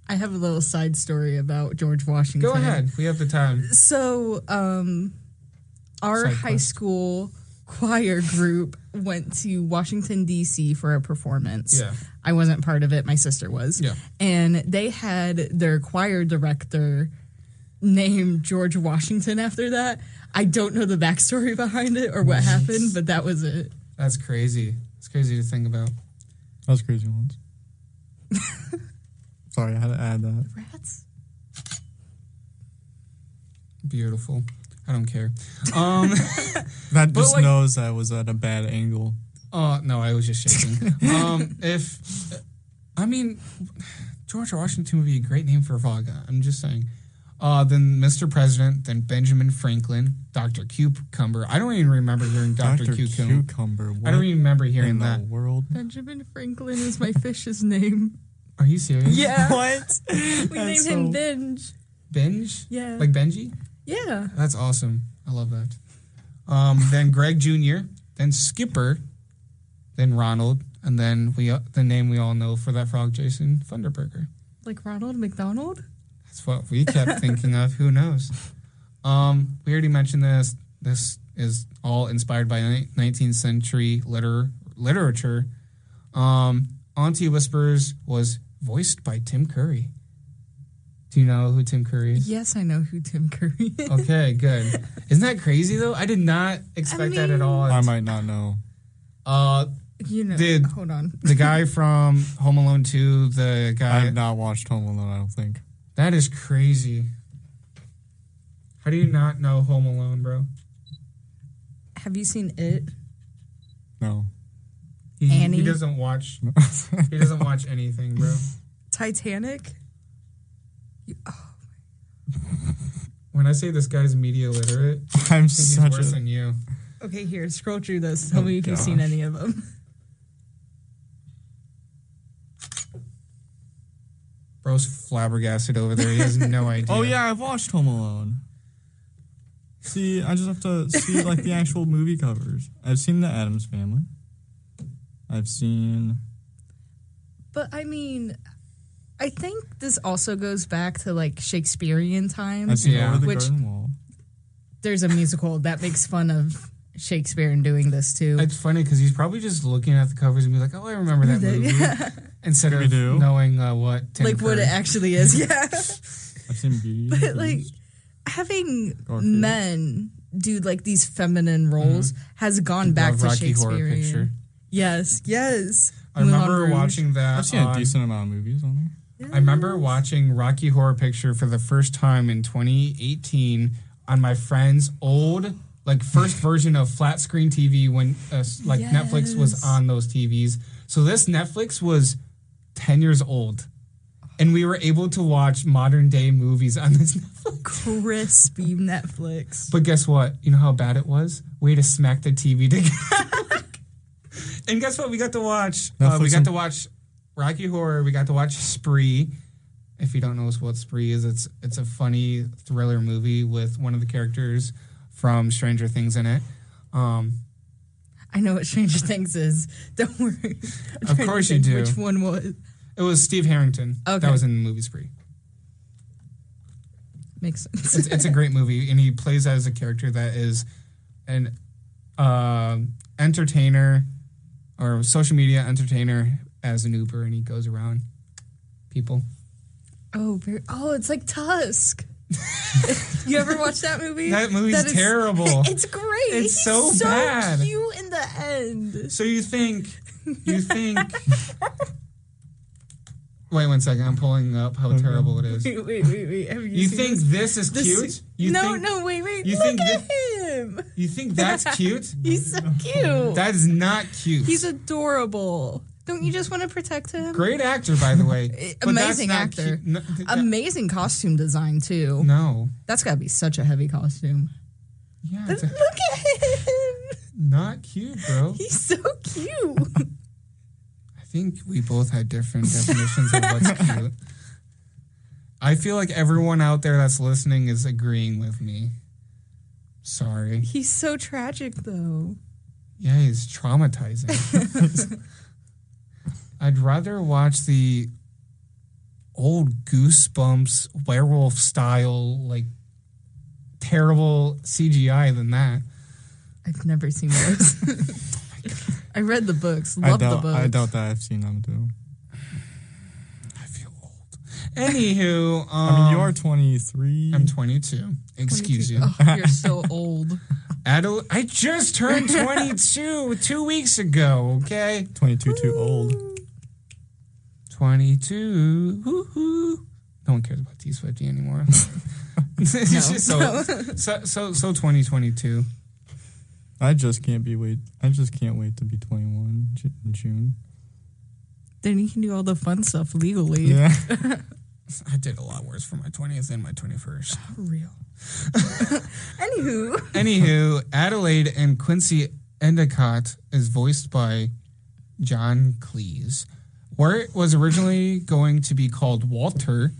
I have a little side story about George Washington. Go ahead. We have the time. So, our high school choir group went to Washington, D.C. for a performance. Yeah. I wasn't part of it. My sister was. Yeah. And they had their choir director named George Washington after that. I don't know the backstory behind it or what happened, but that was it. That's crazy. It's crazy to think about. That was crazy once. Sorry, I had to add that. Rats? Beautiful. I don't care. That just knows I was at a bad angle. Oh, no, I was just shaking. George Washington would be a great name for a frog. I'm just saying. Then Mr. President, then Benjamin Franklin, Dr. Cucumber. I don't even remember hearing Dr. Cucumber. What I don't even remember hearing in that. the world? Benjamin Franklin is my fish's name. Are you serious? Yeah. What? We named him Binge. Binge? Yeah. Like Benji? Yeah. That's awesome. I love that. Then Greg Jr., then Skipper, then Ronald, and then the name we all know for that frog, Jason Thunderburger. Like Ronald McDonald? That's what we kept thinking of. Who knows? We already mentioned this. This is all inspired by 19th century literature. Auntie Whispers was voiced by Tim Curry. Do you know who Tim Curry is? Yes, I know who Tim Curry is. Okay, good. Isn't that crazy, though? I did not expect that at all. I might not know. Hold on. The guy from Home Alone 2, the guy... I have not watched Home Alone, I don't think. That is crazy. How do you not know Home Alone, bro? Have you seen It? No. Annie? He doesn't watch... he doesn't watch anything, bro. Titanic? When I say this guy's media literate, I'm he's such worse a... than you. Okay, here, scroll through this. Tell me if you've seen any of them. Bro's flabbergasted over there. He has no idea. Oh, yeah, I've watched Home Alone. See, I just have to see, like, the actual movie covers. I've seen The Addams Family. I've seen... But, I mean... I think this also goes back to, like, Shakespearean times. I've seen Over the which Garden Wall. There's a musical that makes fun of Shakespeare and doing this, too. It's funny because he's probably just looking at the covers and be like, oh, I remember that movie. Yeah. Instead of knowing what Tim Curry. What it actually is, yeah. I've seen Beauty. But, like, having men do, like, these feminine roles has gone back to Rocky Horror Shakespearean. Picture. Yes. I remember watching that. I've seen a decent amount of movies on there. I remember watching Rocky Horror Picture for the first time in 2018 on my friend's old, like, first version of flat screen TV when, Netflix was on those TVs. So this Netflix was 10 years old. And we were able to watch modern day movies on this Netflix. Crispy Netflix. But guess what? You know how bad it was? Way to smack the TV together. And guess what? We got to watch... we got to watch Rocky Horror. We got to watch Spree. If you don't know what Spree is, it's a funny thriller movie with one of the characters from Stranger Things in it. I know what Stranger Things is. Don't worry. Of course you do. Which one was? It was Steve Harrington. Okay. That was in the movie Spree. Makes sense. It's a great movie, and he plays as a character that is an entertainer or social media entertainer as an Uber, and he goes around people. It's like Tusk. You ever watch that movie? That movie's terrible. It's great. It's He's so bad. Cute in the end. So you think wait 1 second, I'm pulling up how terrible it is. Wait. Have you think this is cute? Wait. You Look think at him. You think that's cute? He's so cute. That is not cute. He's adorable. Don't you just want to protect him? Great actor, by the way. Amazing actor. Amazing costume design, too. No. That's got to be such a heavy costume. Yeah. Look at him. Not cute, bro. He's so cute. I think we both had different definitions of what's cute. I feel like everyone out there that's listening is agreeing with me. Sorry. He's so tragic, though. Yeah, he's traumatizing. I'd rather watch the old Goosebumps werewolf style, like, terrible CGI than that. I've never seen those. I read the books. Love the books. I doubt that I've seen them too. I feel old. Anywho, I mean, you are 23. I'm 22. Excuse 22. you. Oh, you're so old. I just turned 22 2 weeks ago. Okay, 22 too old. 22. Woo-hoo. No one cares about T-Swifty anymore. It's just so 2022. I just can't wait to be 21 in June. Then you can do all the fun stuff legally. Yeah. I did a lot worse for my 20th and my 21st. For real. Anywho, Adelaide and Quincy Endicott is voiced by John Cleese. Where it was originally going to be called Walter,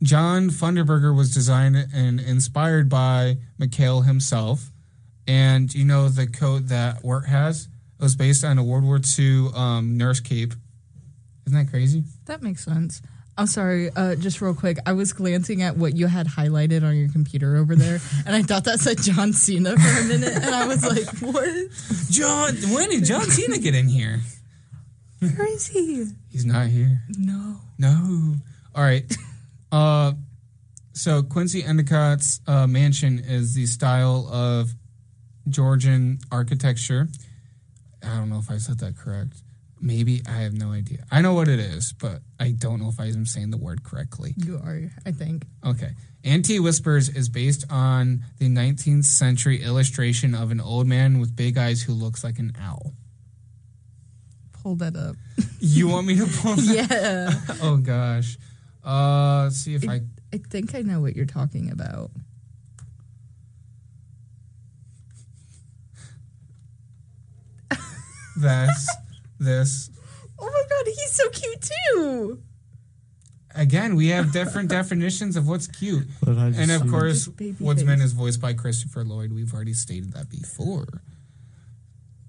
John Funderburger was designed and inspired by McHale himself. And you know the coat that Wirt has? It was based on a World War II nurse cape. Isn't that crazy? That makes sense. I'm sorry, just real quick. I was glancing at what you had highlighted on your computer over there, and I thought that said John Cena for a minute, and I was like, what? When did John Cena get in here? Where is he? He's not here. No. All right. So Quincy Endicott's mansion is the style of Georgian architecture. I don't know if I said that correct. Maybe. I have no idea. I know what it is, but I don't know if I'm saying the word correctly. You are, I think. Okay. Anti-Whispers is based on the 19th century illustration of an old man with big eyes who looks like an owl. Pull that up. You want me to pull that? Yeah. Oh, gosh. Let's see if I think I know what you're talking about. This. Oh my god, he's so cute too. Again, we have different definitions of what's cute. And of course, Woodsman is voiced by Christopher Lloyd. We've already stated that before.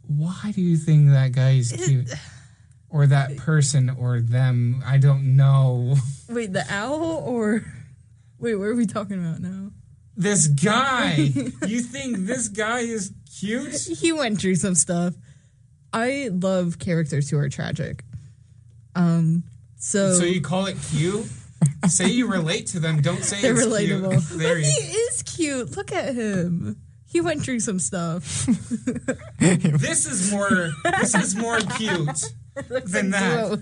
Why do you think that guy is cute? Or that person or them? I don't know. Wait, the owl or... Wait, what are we talking about now? This guy. You think this guy is cute? He went through some stuff. I love characters who are tragic. So you call it cute? Say you relate to them. Don't say they're it's relatable. Cute. But he is cute. Look at him. He went through some stuff. This is more cute than that.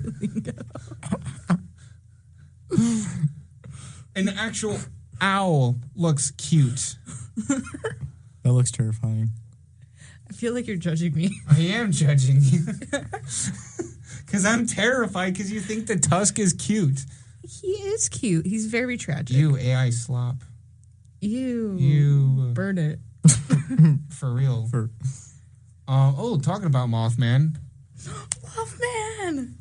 An actual owl looks cute. That looks terrifying. I feel like you're judging me. I am judging you. Because I'm terrified because you think the tusk is cute. He is cute. He's very tragic. You AI slop. You burn it. For real. Talking about Mothman. Mothman!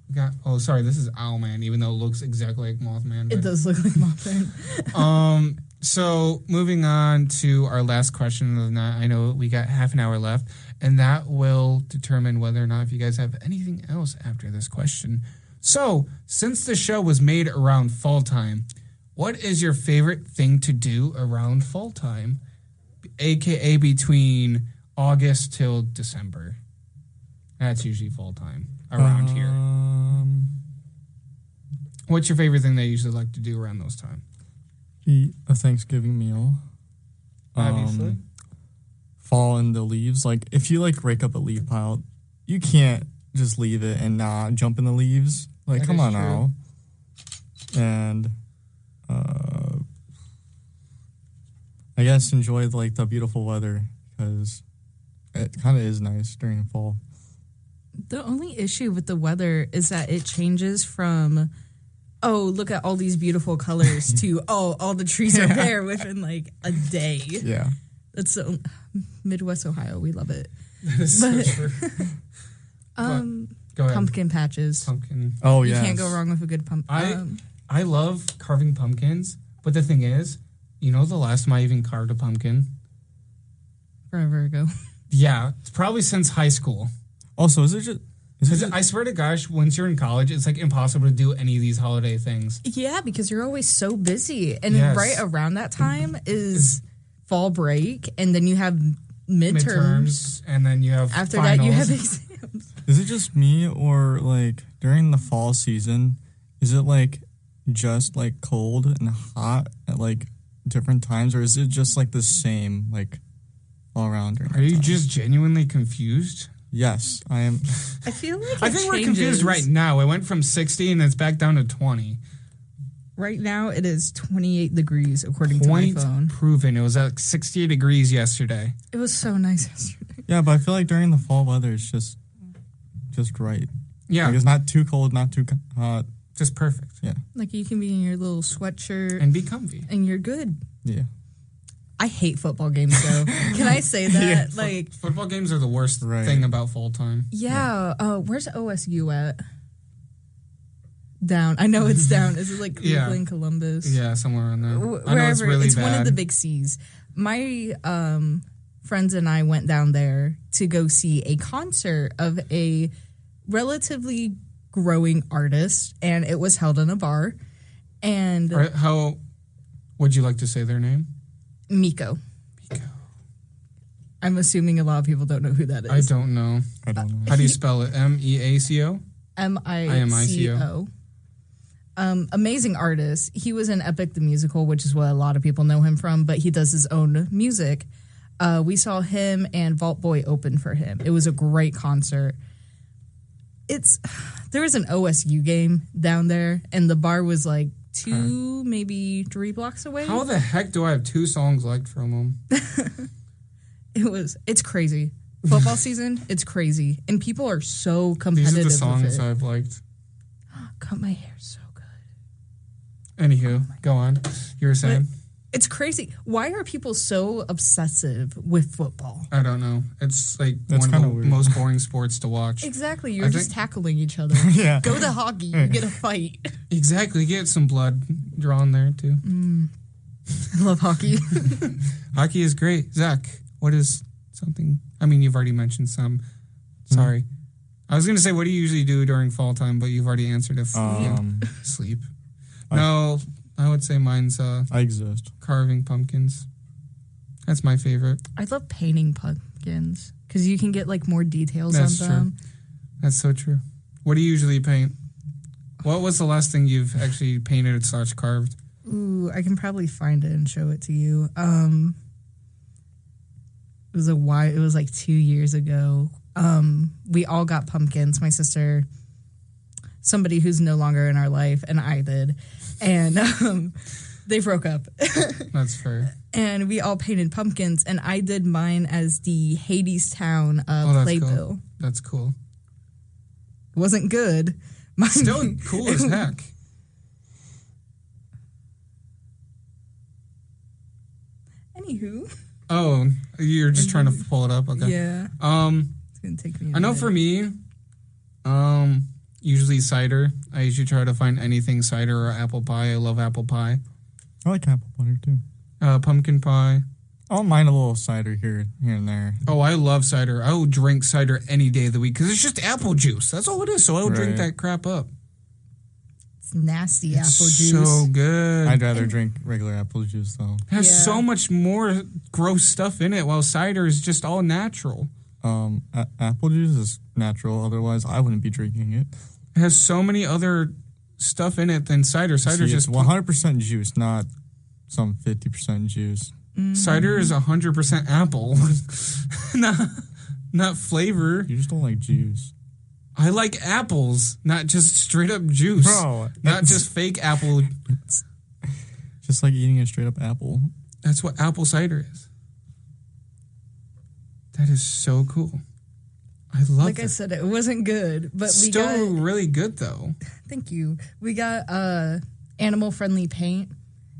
This is Owlman, even though it looks exactly like Mothman. It does look like Mothman. So moving on to our last question of the night. I know we got half an hour left, and that will determine whether or not if you guys have anything else after this question. So, since the show was made around fall time, what is your favorite thing to do around fall time? AKA between August till December. That's usually fall time around here. What's your favorite thing they usually like to do around those times? Eat a Thanksgiving meal. Obviously. Fall in the leaves. Like, if you, rake up a leaf pile, you can't just leave it and not jump in the leaves. Like, That come is on true. now. And, I guess enjoy, the beautiful weather, because it kind of is nice during fall. The only issue with the weather is that it changes from, look at all these beautiful colors to, all the trees are bare within a day. Yeah. That's so Midwest Ohio. We love it. That is so true. Go ahead. Pumpkin patches. Pumpkin. Oh, You yeah. can't go wrong with a good pumpkin. I love carving pumpkins, but the thing is, the last time I even carved a pumpkin? Forever ago. Yeah, it's probably since high school. Also, is it just... Because I swear to gosh, once you're in college, it's impossible to do any of these holiday things. Yeah, because you're always so busy. And Yes. right around that time is fall break. And then you have midterms. And then you have After finals. that, you have exams. Is it just me, or like during the fall season, is it like just like cold and hot at like different times, or is it just like the same like all around during Are you time? just genuinely confused? Yes, I am. I feel like I think we're confused right now. It went from 60 and it's back down to 20. Right now, it is 28 degrees, according to my Point phone. proven. It was at 68 degrees yesterday. It was so nice yesterday. Yeah, but I feel like during the fall weather, it's just right. Yeah, Like it's not too cold, not too hot. just perfect. Yeah, Like, you can be in your little sweatshirt And be comfy. and you're good. yeah. I hate football games, though. Can I say that? Yeah. Like, Football games are the worst Right. thing about fall time. yeah. Where's OSU at? Down. I know it's down. Is it like Cleveland, Yeah. Columbus? Yeah, somewhere around there. I know it's Wherever. really It's bad. one of the big C's. My friends and I went down there to go see a concert of a relatively growing artist, and it was held in a bar. And Right, how would you like to say their name? Miko. I'm assuming a lot of people don't know who that is. I don't know. I don't know. How do you spell it? MEACO? Mico. Amazing artist. He was in Epic the Musical, which is what a lot of people know him from, but he does his own music. We saw him and Vault Boy open for him. It was a great concert. There was an OSU game down there, and the bar was like 2, maybe 3 blocks away. How the heck do I have 2 songs liked from them? It's crazy. Football season, it's crazy. And people are so competitive These are the with songs it. I've liked. Cut my hair so good. Anywho, go on. You were saying? It's crazy. Why are people so obsessive with football? I don't know. It's like That's one of the kinda weird. most boring sports to watch. Exactly. You're I just think- tackling each other. Yeah. Go to hockey. You get a fight. Exactly. Get some blood drawn there, too. I love hockey. Hockey is great. Zach, what is something? I mean, you've already mentioned some. Sorry. I was going to say, what do you usually do during fall time? But you've already answered it. Sleep. No, I would say mine's I exist. carving pumpkins. That's my favorite. I love painting pumpkins because you can get like more details That's on true. them. That's so true. What do you usually paint? What was the last thing you've actually painted / carved? Ooh, I can probably find it and show it to you. It was it was like 2 years ago. We all got pumpkins. My sister, somebody who's no longer in our life, and I did. And they broke up. That's fair. And we all painted pumpkins, and I did mine as the Hades Town that's playbill. cool. That's cool. It wasn't good. Mine, Still cool as heck. Anywho. Oh, you're just trying to pull it up? Okay. Yeah. It's going to take me a I know minute. for me, usually cider. I usually try to find anything cider or apple pie. I love apple pie. I like apple butter too. Pumpkin pie. I don't mind a little cider here and there. Oh, I love cider. I will drink cider any day of the week because it's just apple juice. That's all it is. So I will drink Right. that crap up. It's nasty It's apple juice. so good. I'd rather drink regular apple juice though. It has Yeah. so much more gross stuff in it, while cider is just all natural. Apple juice is natural. Otherwise, I wouldn't be drinking it. It has so many other stuff in it than cider. Cider's See, it's just 100% juice, not some 50% juice. cider is 100% apple, not flavor. You just don't like juice. I like apples, not just straight up juice. Bro, Not just fake apple. Just like eating a straight up apple. That's what apple cider is. That is so cool. I love Like that. I said, it wasn't good, but we Still got. really good though. Thank you. We got animal friendly paint,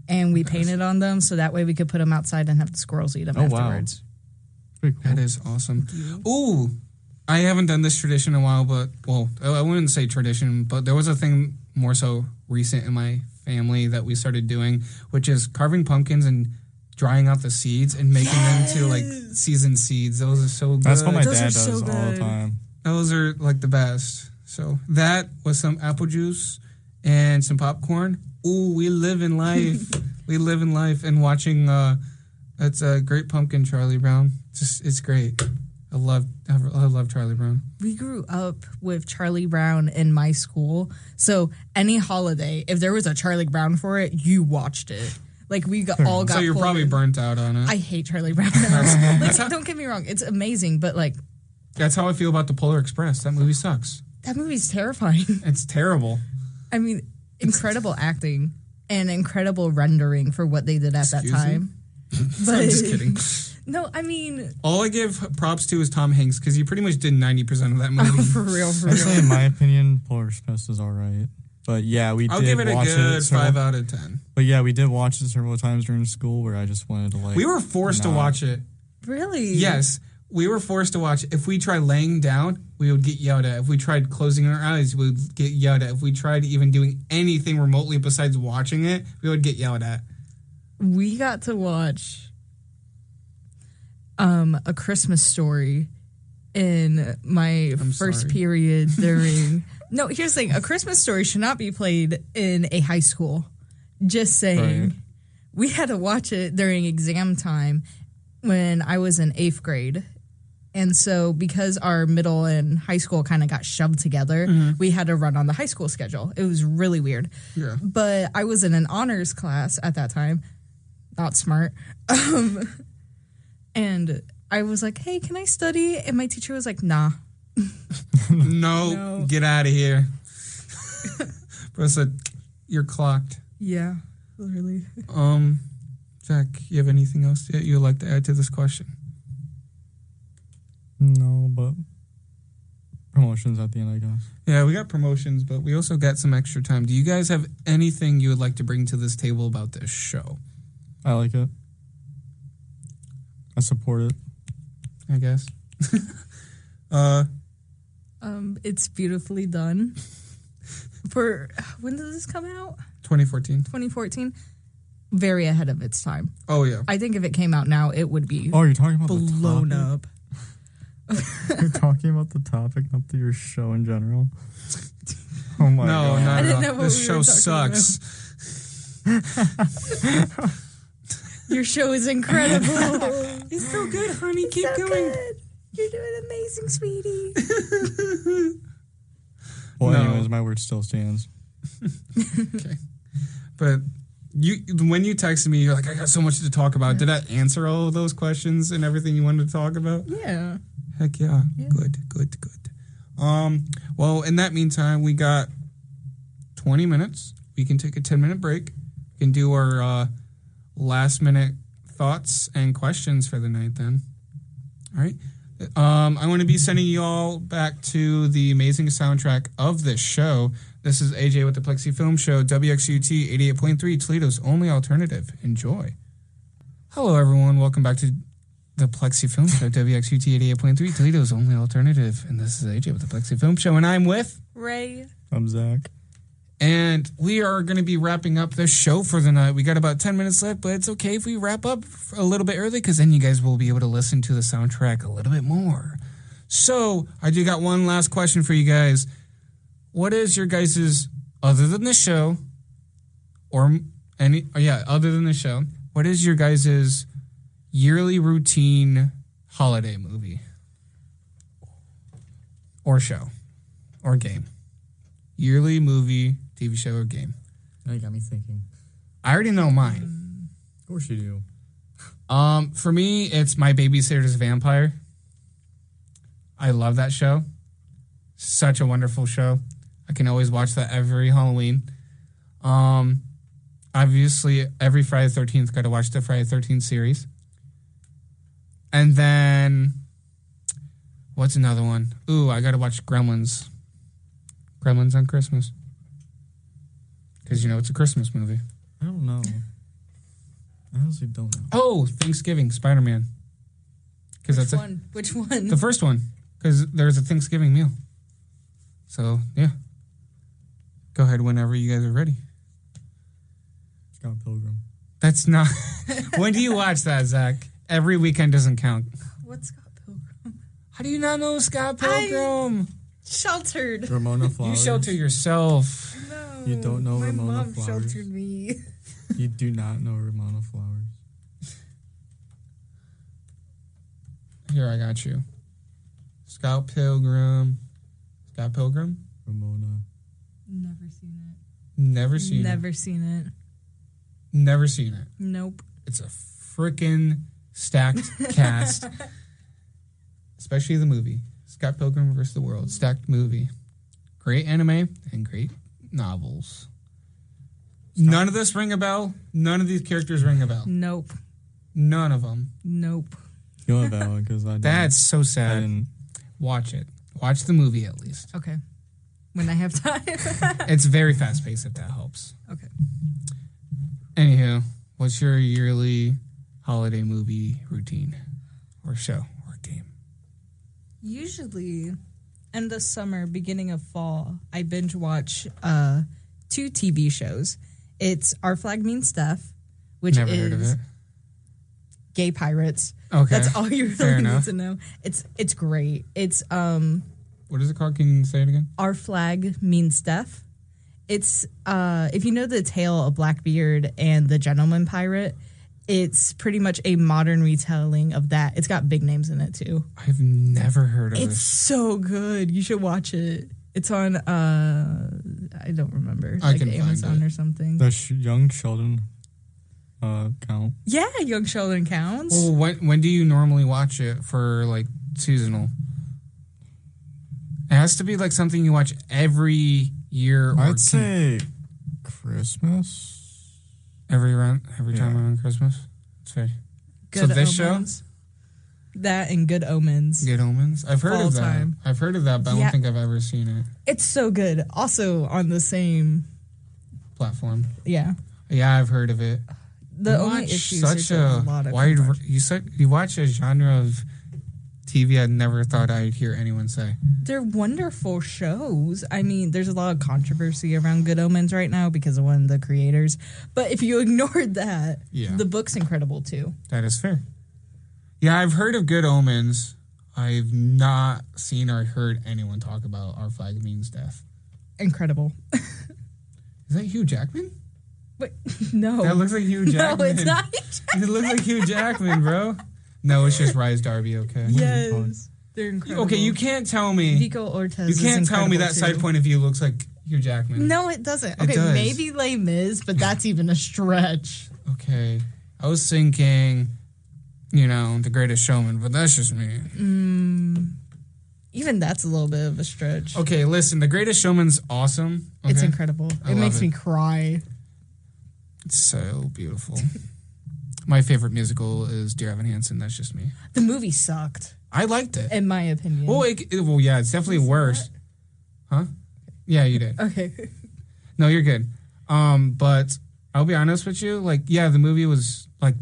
and we painted on them so that way we could put them outside and have the squirrels eat them Oh, wow. afterwards. Pretty cool. That is awesome. Ooh, I haven't done this tradition in a while, but well, I wouldn't say tradition, but there was a thing more so recent in my family that we started doing, which is carving pumpkins and drying out the seeds and making them to like seasoned seeds. Those are so good. That's what my Those dad are does so all the good. time. Those are like the best. So that was some apple juice and some popcorn. Ooh, we live in life. We live in life and watching That's a Great Pumpkin, Charlie Brown. It's great. I love Charlie Brown. We grew up with Charlie Brown in my school, so any holiday, if there was a Charlie Brown for it, you watched it. Like all got. So you're probably burnt out on it. I hate Charlie Brown. Don't get me wrong, it's amazing, but like. That's how I feel about the Polar Express. That movie sucks. That movie's terrifying. It's terrible. I mean, incredible acting and incredible rendering for what they did at that time. But, I'm just kidding. No, I mean... All I give props to is Tom Hanks, because he pretty much did 90% of that movie. Oh, for real. Actually, in my opinion, Polar Express is all right. But yeah, I'll give it a good 5 out of 10. But yeah, we did watch it several times during school where I just wanted to We were forced to watch it. Really? Yes. We were forced to watch it. If we tried laying down, we would get yelled at. If we tried closing our eyes, we would get yelled at. If we tried even doing anything remotely besides watching it, we would get yelled at. We got to watch... A Christmas Story in my first period during... No, here's the thing. A Christmas Story should not be played in a high school. Just saying. Right. We had to watch it during exam time when I was in 8th grade. And so because our middle and high school kind of got shoved together, we had to run on the high school schedule. It was really weird. Yeah. But I was in an honors class at that time. Not smart. And I was like, hey, can I study? And my teacher was like, nah. No, get out of here. Bro said, you're clocked. Yeah, literally. Zach, you have anything else that you'd like to add to this question? No, but promotions at the end, I guess. Yeah, we got promotions, but we also got some extra time. Do you guys have anything you would like to bring to this table about this show? I like it. I support it. I guess. It's beautifully done. For when did this come out? 2014. 2014. Very ahead of its time. Oh yeah. I think if it came out now, it would be. Oh, you're talking about blown up. You're talking about the topic, not your show in general. Oh my god! No, I didn't know what this we show were talking sucks. Your show is incredible. It's so good, honey. It's Keep so going. Good. You're doing amazing, sweetie. Well, anyways, my word still stands. Okay, but when you texted me, you're like, I got so much to talk about. Yeah. Did I answer all of those questions and everything you wanted to talk about? Yeah. Heck yeah. Good. Well, in that meantime, we got 20 minutes. We can take a 10-minute break. We can do our last-minute thoughts and questions for the night then. All right. I'm going to be sending you all back to the amazing soundtrack of this show. This is AJ with the Plexi Film Show, WXUT 88.3, Toledo's only alternative. Enjoy. Hello, everyone. Welcome back to the Plexi Film Show, WXUT 88.3, Toledo's only alternative. And this is AJ with the Plexi Film Show, and I'm with... Ray. I'm Zach. And we are going to be wrapping up the show for the night. We got about 10 minutes left, but it's okay if we wrap up a little bit early because then you guys will be able to listen to the soundtrack a little bit more. So I do got one last question for you guys. What is your guys's, other than the show, other than the show, what is your guys's yearly routine holiday movie? Or show? Or game? Yearly movie, TV show, or game? Now you got me thinking. I already know mine. Of course you do. For me, it's My Babysitter's Vampire. I love that show. Such a wonderful show. I can always watch that every Halloween. Obviously, every Friday the 13th, got to watch the Friday the 13th series. And then, what's another one? Ooh, I got to watch Gremlins. Gremlins on Christmas. Because, it's a Christmas movie. I don't know. I honestly don't know. Oh, Thanksgiving, Spider-Man. Which one? The first one. Because there's a Thanksgiving meal. So, yeah. Go ahead whenever you guys are ready. Scott Pilgrim. That's not... When do you watch that, Zach? Every weekend doesn't count. What's Scott Pilgrim? How do you not know Scott Pilgrim? Sheltered. Ramona Flowers. You shelter yourself. No. You don't know Ramona Flowers. My mom Flowers. sheltered me. You do not know Ramona Flowers. Here, I got you. Scott Pilgrim. Ramona. Never seen it. Never seen it. Never seen it. Nope. It's a freaking stacked cast. Especially the movie. Scott Pilgrim vs. the World. Stacked movie. Great anime and great novels. None of this ring a bell. None of these characters ring a bell. Nope. None of them. Nope. You'll have that one because I didn't. That's so sad. Watch it. Watch the movie at least. Okay. When I have time. It's very fast paced if that helps. Okay. Anywho, what's your yearly holiday movie routine or show or game? Usually, end of summer, beginning of fall, I binge watch 2 TV shows. It's Our Flag Means Death, which Never is heard of it. Gay pirates. Okay. That's all you Fair really need enough. to know. It's great. It's What is it called? Can you say it again? Our Flag Means Death. It's if you know the tale of Blackbeard and the Gentleman Pirate, it's pretty much a modern retelling of that. It's got big names in it too. I've never heard of It's this. so good. You should watch it. It's on I don't remember. I can find Amazon it. or something. The Young Sheldon count. Yeah, Young Sheldon counts. Well, when do you normally watch it for like seasonal? It has to be like something you watch every year. Or I'd say Christmas. every time around Christmas. That's fair. Good so this Omens. That and Good Omens. show, Good Omens. I've heard Fall of that. time. I've heard of that, but I Yeah. don't think I've ever seen it. It's so good. Also on the same. Platform. Yeah. Yeah, I've heard of it. The You only watch issue such is there's a lot of wide. compression. You watch a genre of TV I never thought I'd hear anyone say. They're wonderful shows. I mean, there's a lot of controversy around Good Omens right now because of one of the creators. But if you ignored that, Yeah. the book's incredible too. That is fair. Yeah, I've heard of Good Omens. I've not seen or heard anyone talk about Our Flag Means Death. Incredible. Is that Hugh Jackman? But no. That looks like Hugh Jackman. No, it's not. It looks like Hugh Jackman, bro. No, it's just Rise Darby, okay? Yes. They're incredible. Okay, you can't tell me. Vico Ortez. You can't is tell me incredible, that side too. point of view looks like Hugh Jackman. No, it doesn't. It Okay, does. maybe Les Mis, but that's even a stretch. Okay. I was thinking, The Greatest Showman, but that's just me. Even that's a little bit of a stretch. Okay, listen, The Greatest Showman's awesome. Okay? It's incredible. I It love makes it. me cry. It's so beautiful. My favorite musical is Dear Evan Hansen. That's just me. The movie sucked, I liked it. in my opinion. Well, yeah, it's definitely worse. Huh? Yeah, you did. Okay. No, you're good. But I'll be honest with you. Like, yeah, the movie was like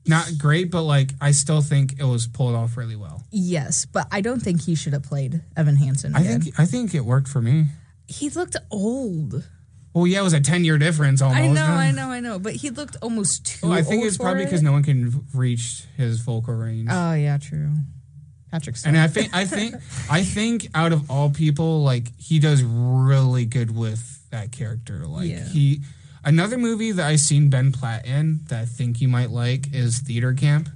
not great, but like I still think it was pulled off really well. Yes, but I don't think he should have played Evan Hansen again. I think it worked for me. He looked old. Well, yeah, it was a 10-year difference almost. I know. But he looked almost too Well, I think old it's for probably it. because no one can reach his vocal range. Oh, yeah, true. Patrick Star. And I think out of all people, like he does really good with that character. Like Yeah. another movie that I seen Ben Platt in that I think you might like is Theater Camp.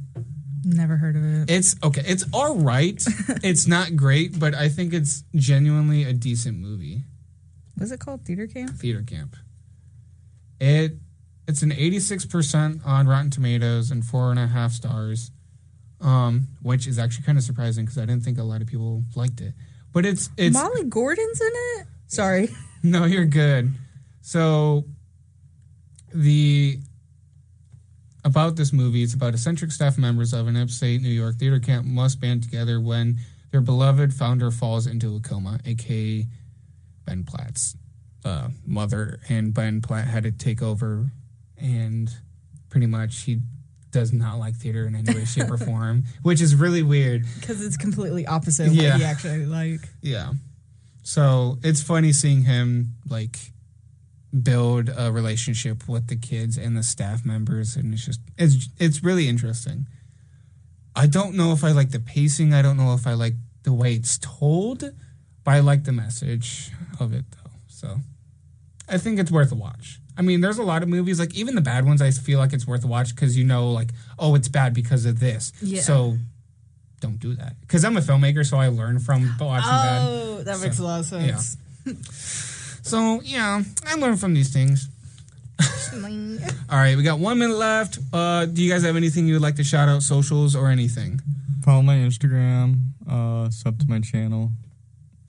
Never heard of it. It's okay. It's all right. It's not great, but I think it's genuinely a decent movie. What's it called? Theater Camp? Theater Camp. It's an 86% on Rotten Tomatoes and 4.5 stars, which is actually kind of surprising because I didn't think a lot of people liked it. But it's Molly Gordon's in it? Sorry. No, you're good. So about this movie, it's about eccentric staff members of an upstate New York theater camp must band together when their beloved founder falls into a coma, aka Ben Platt's mother, and Ben Platt had to take over, and pretty much he does not like theater in any way, shape, or form, which is really weird. Because it's completely opposite of Yeah. what he actually like. Yeah. So it's funny seeing him like build a relationship with the kids and the staff members, and it's really interesting. I don't know if I like the pacing. I don't know if I like the way it's told, but I like the message of it though. So I think it's worth a watch. I mean, there's a lot of movies, like even the bad ones, I feel like it's worth a watch because like, oh, it's bad because of this. Yeah. So don't do that. Because I'm a filmmaker, so I learn from watching that. Oh, that makes a lot of sense. Yeah. So, yeah, I learn from these things. All right, we got 1 minute left. Do you guys have anything you would like to shout out, socials or anything? Follow my Instagram, sub to my channel.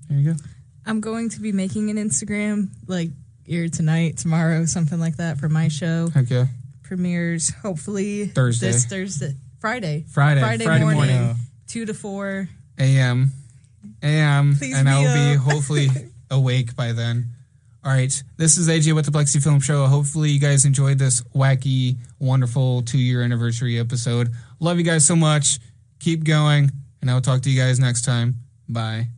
There you go. I'm going to be making an Instagram like either tonight, tomorrow, something like that for my show. Okay. Premieres hopefully Thursday. This Thursday. Friday Friday morning. 2 to 4 a.m. Please and I will be up. hopefully awake by then. All right, this is AJ with the Plexi Film Show. Hopefully you guys enjoyed this wacky, wonderful 2-year anniversary episode. Love you guys so much. Keep going, and I will talk to you guys next time. Bye.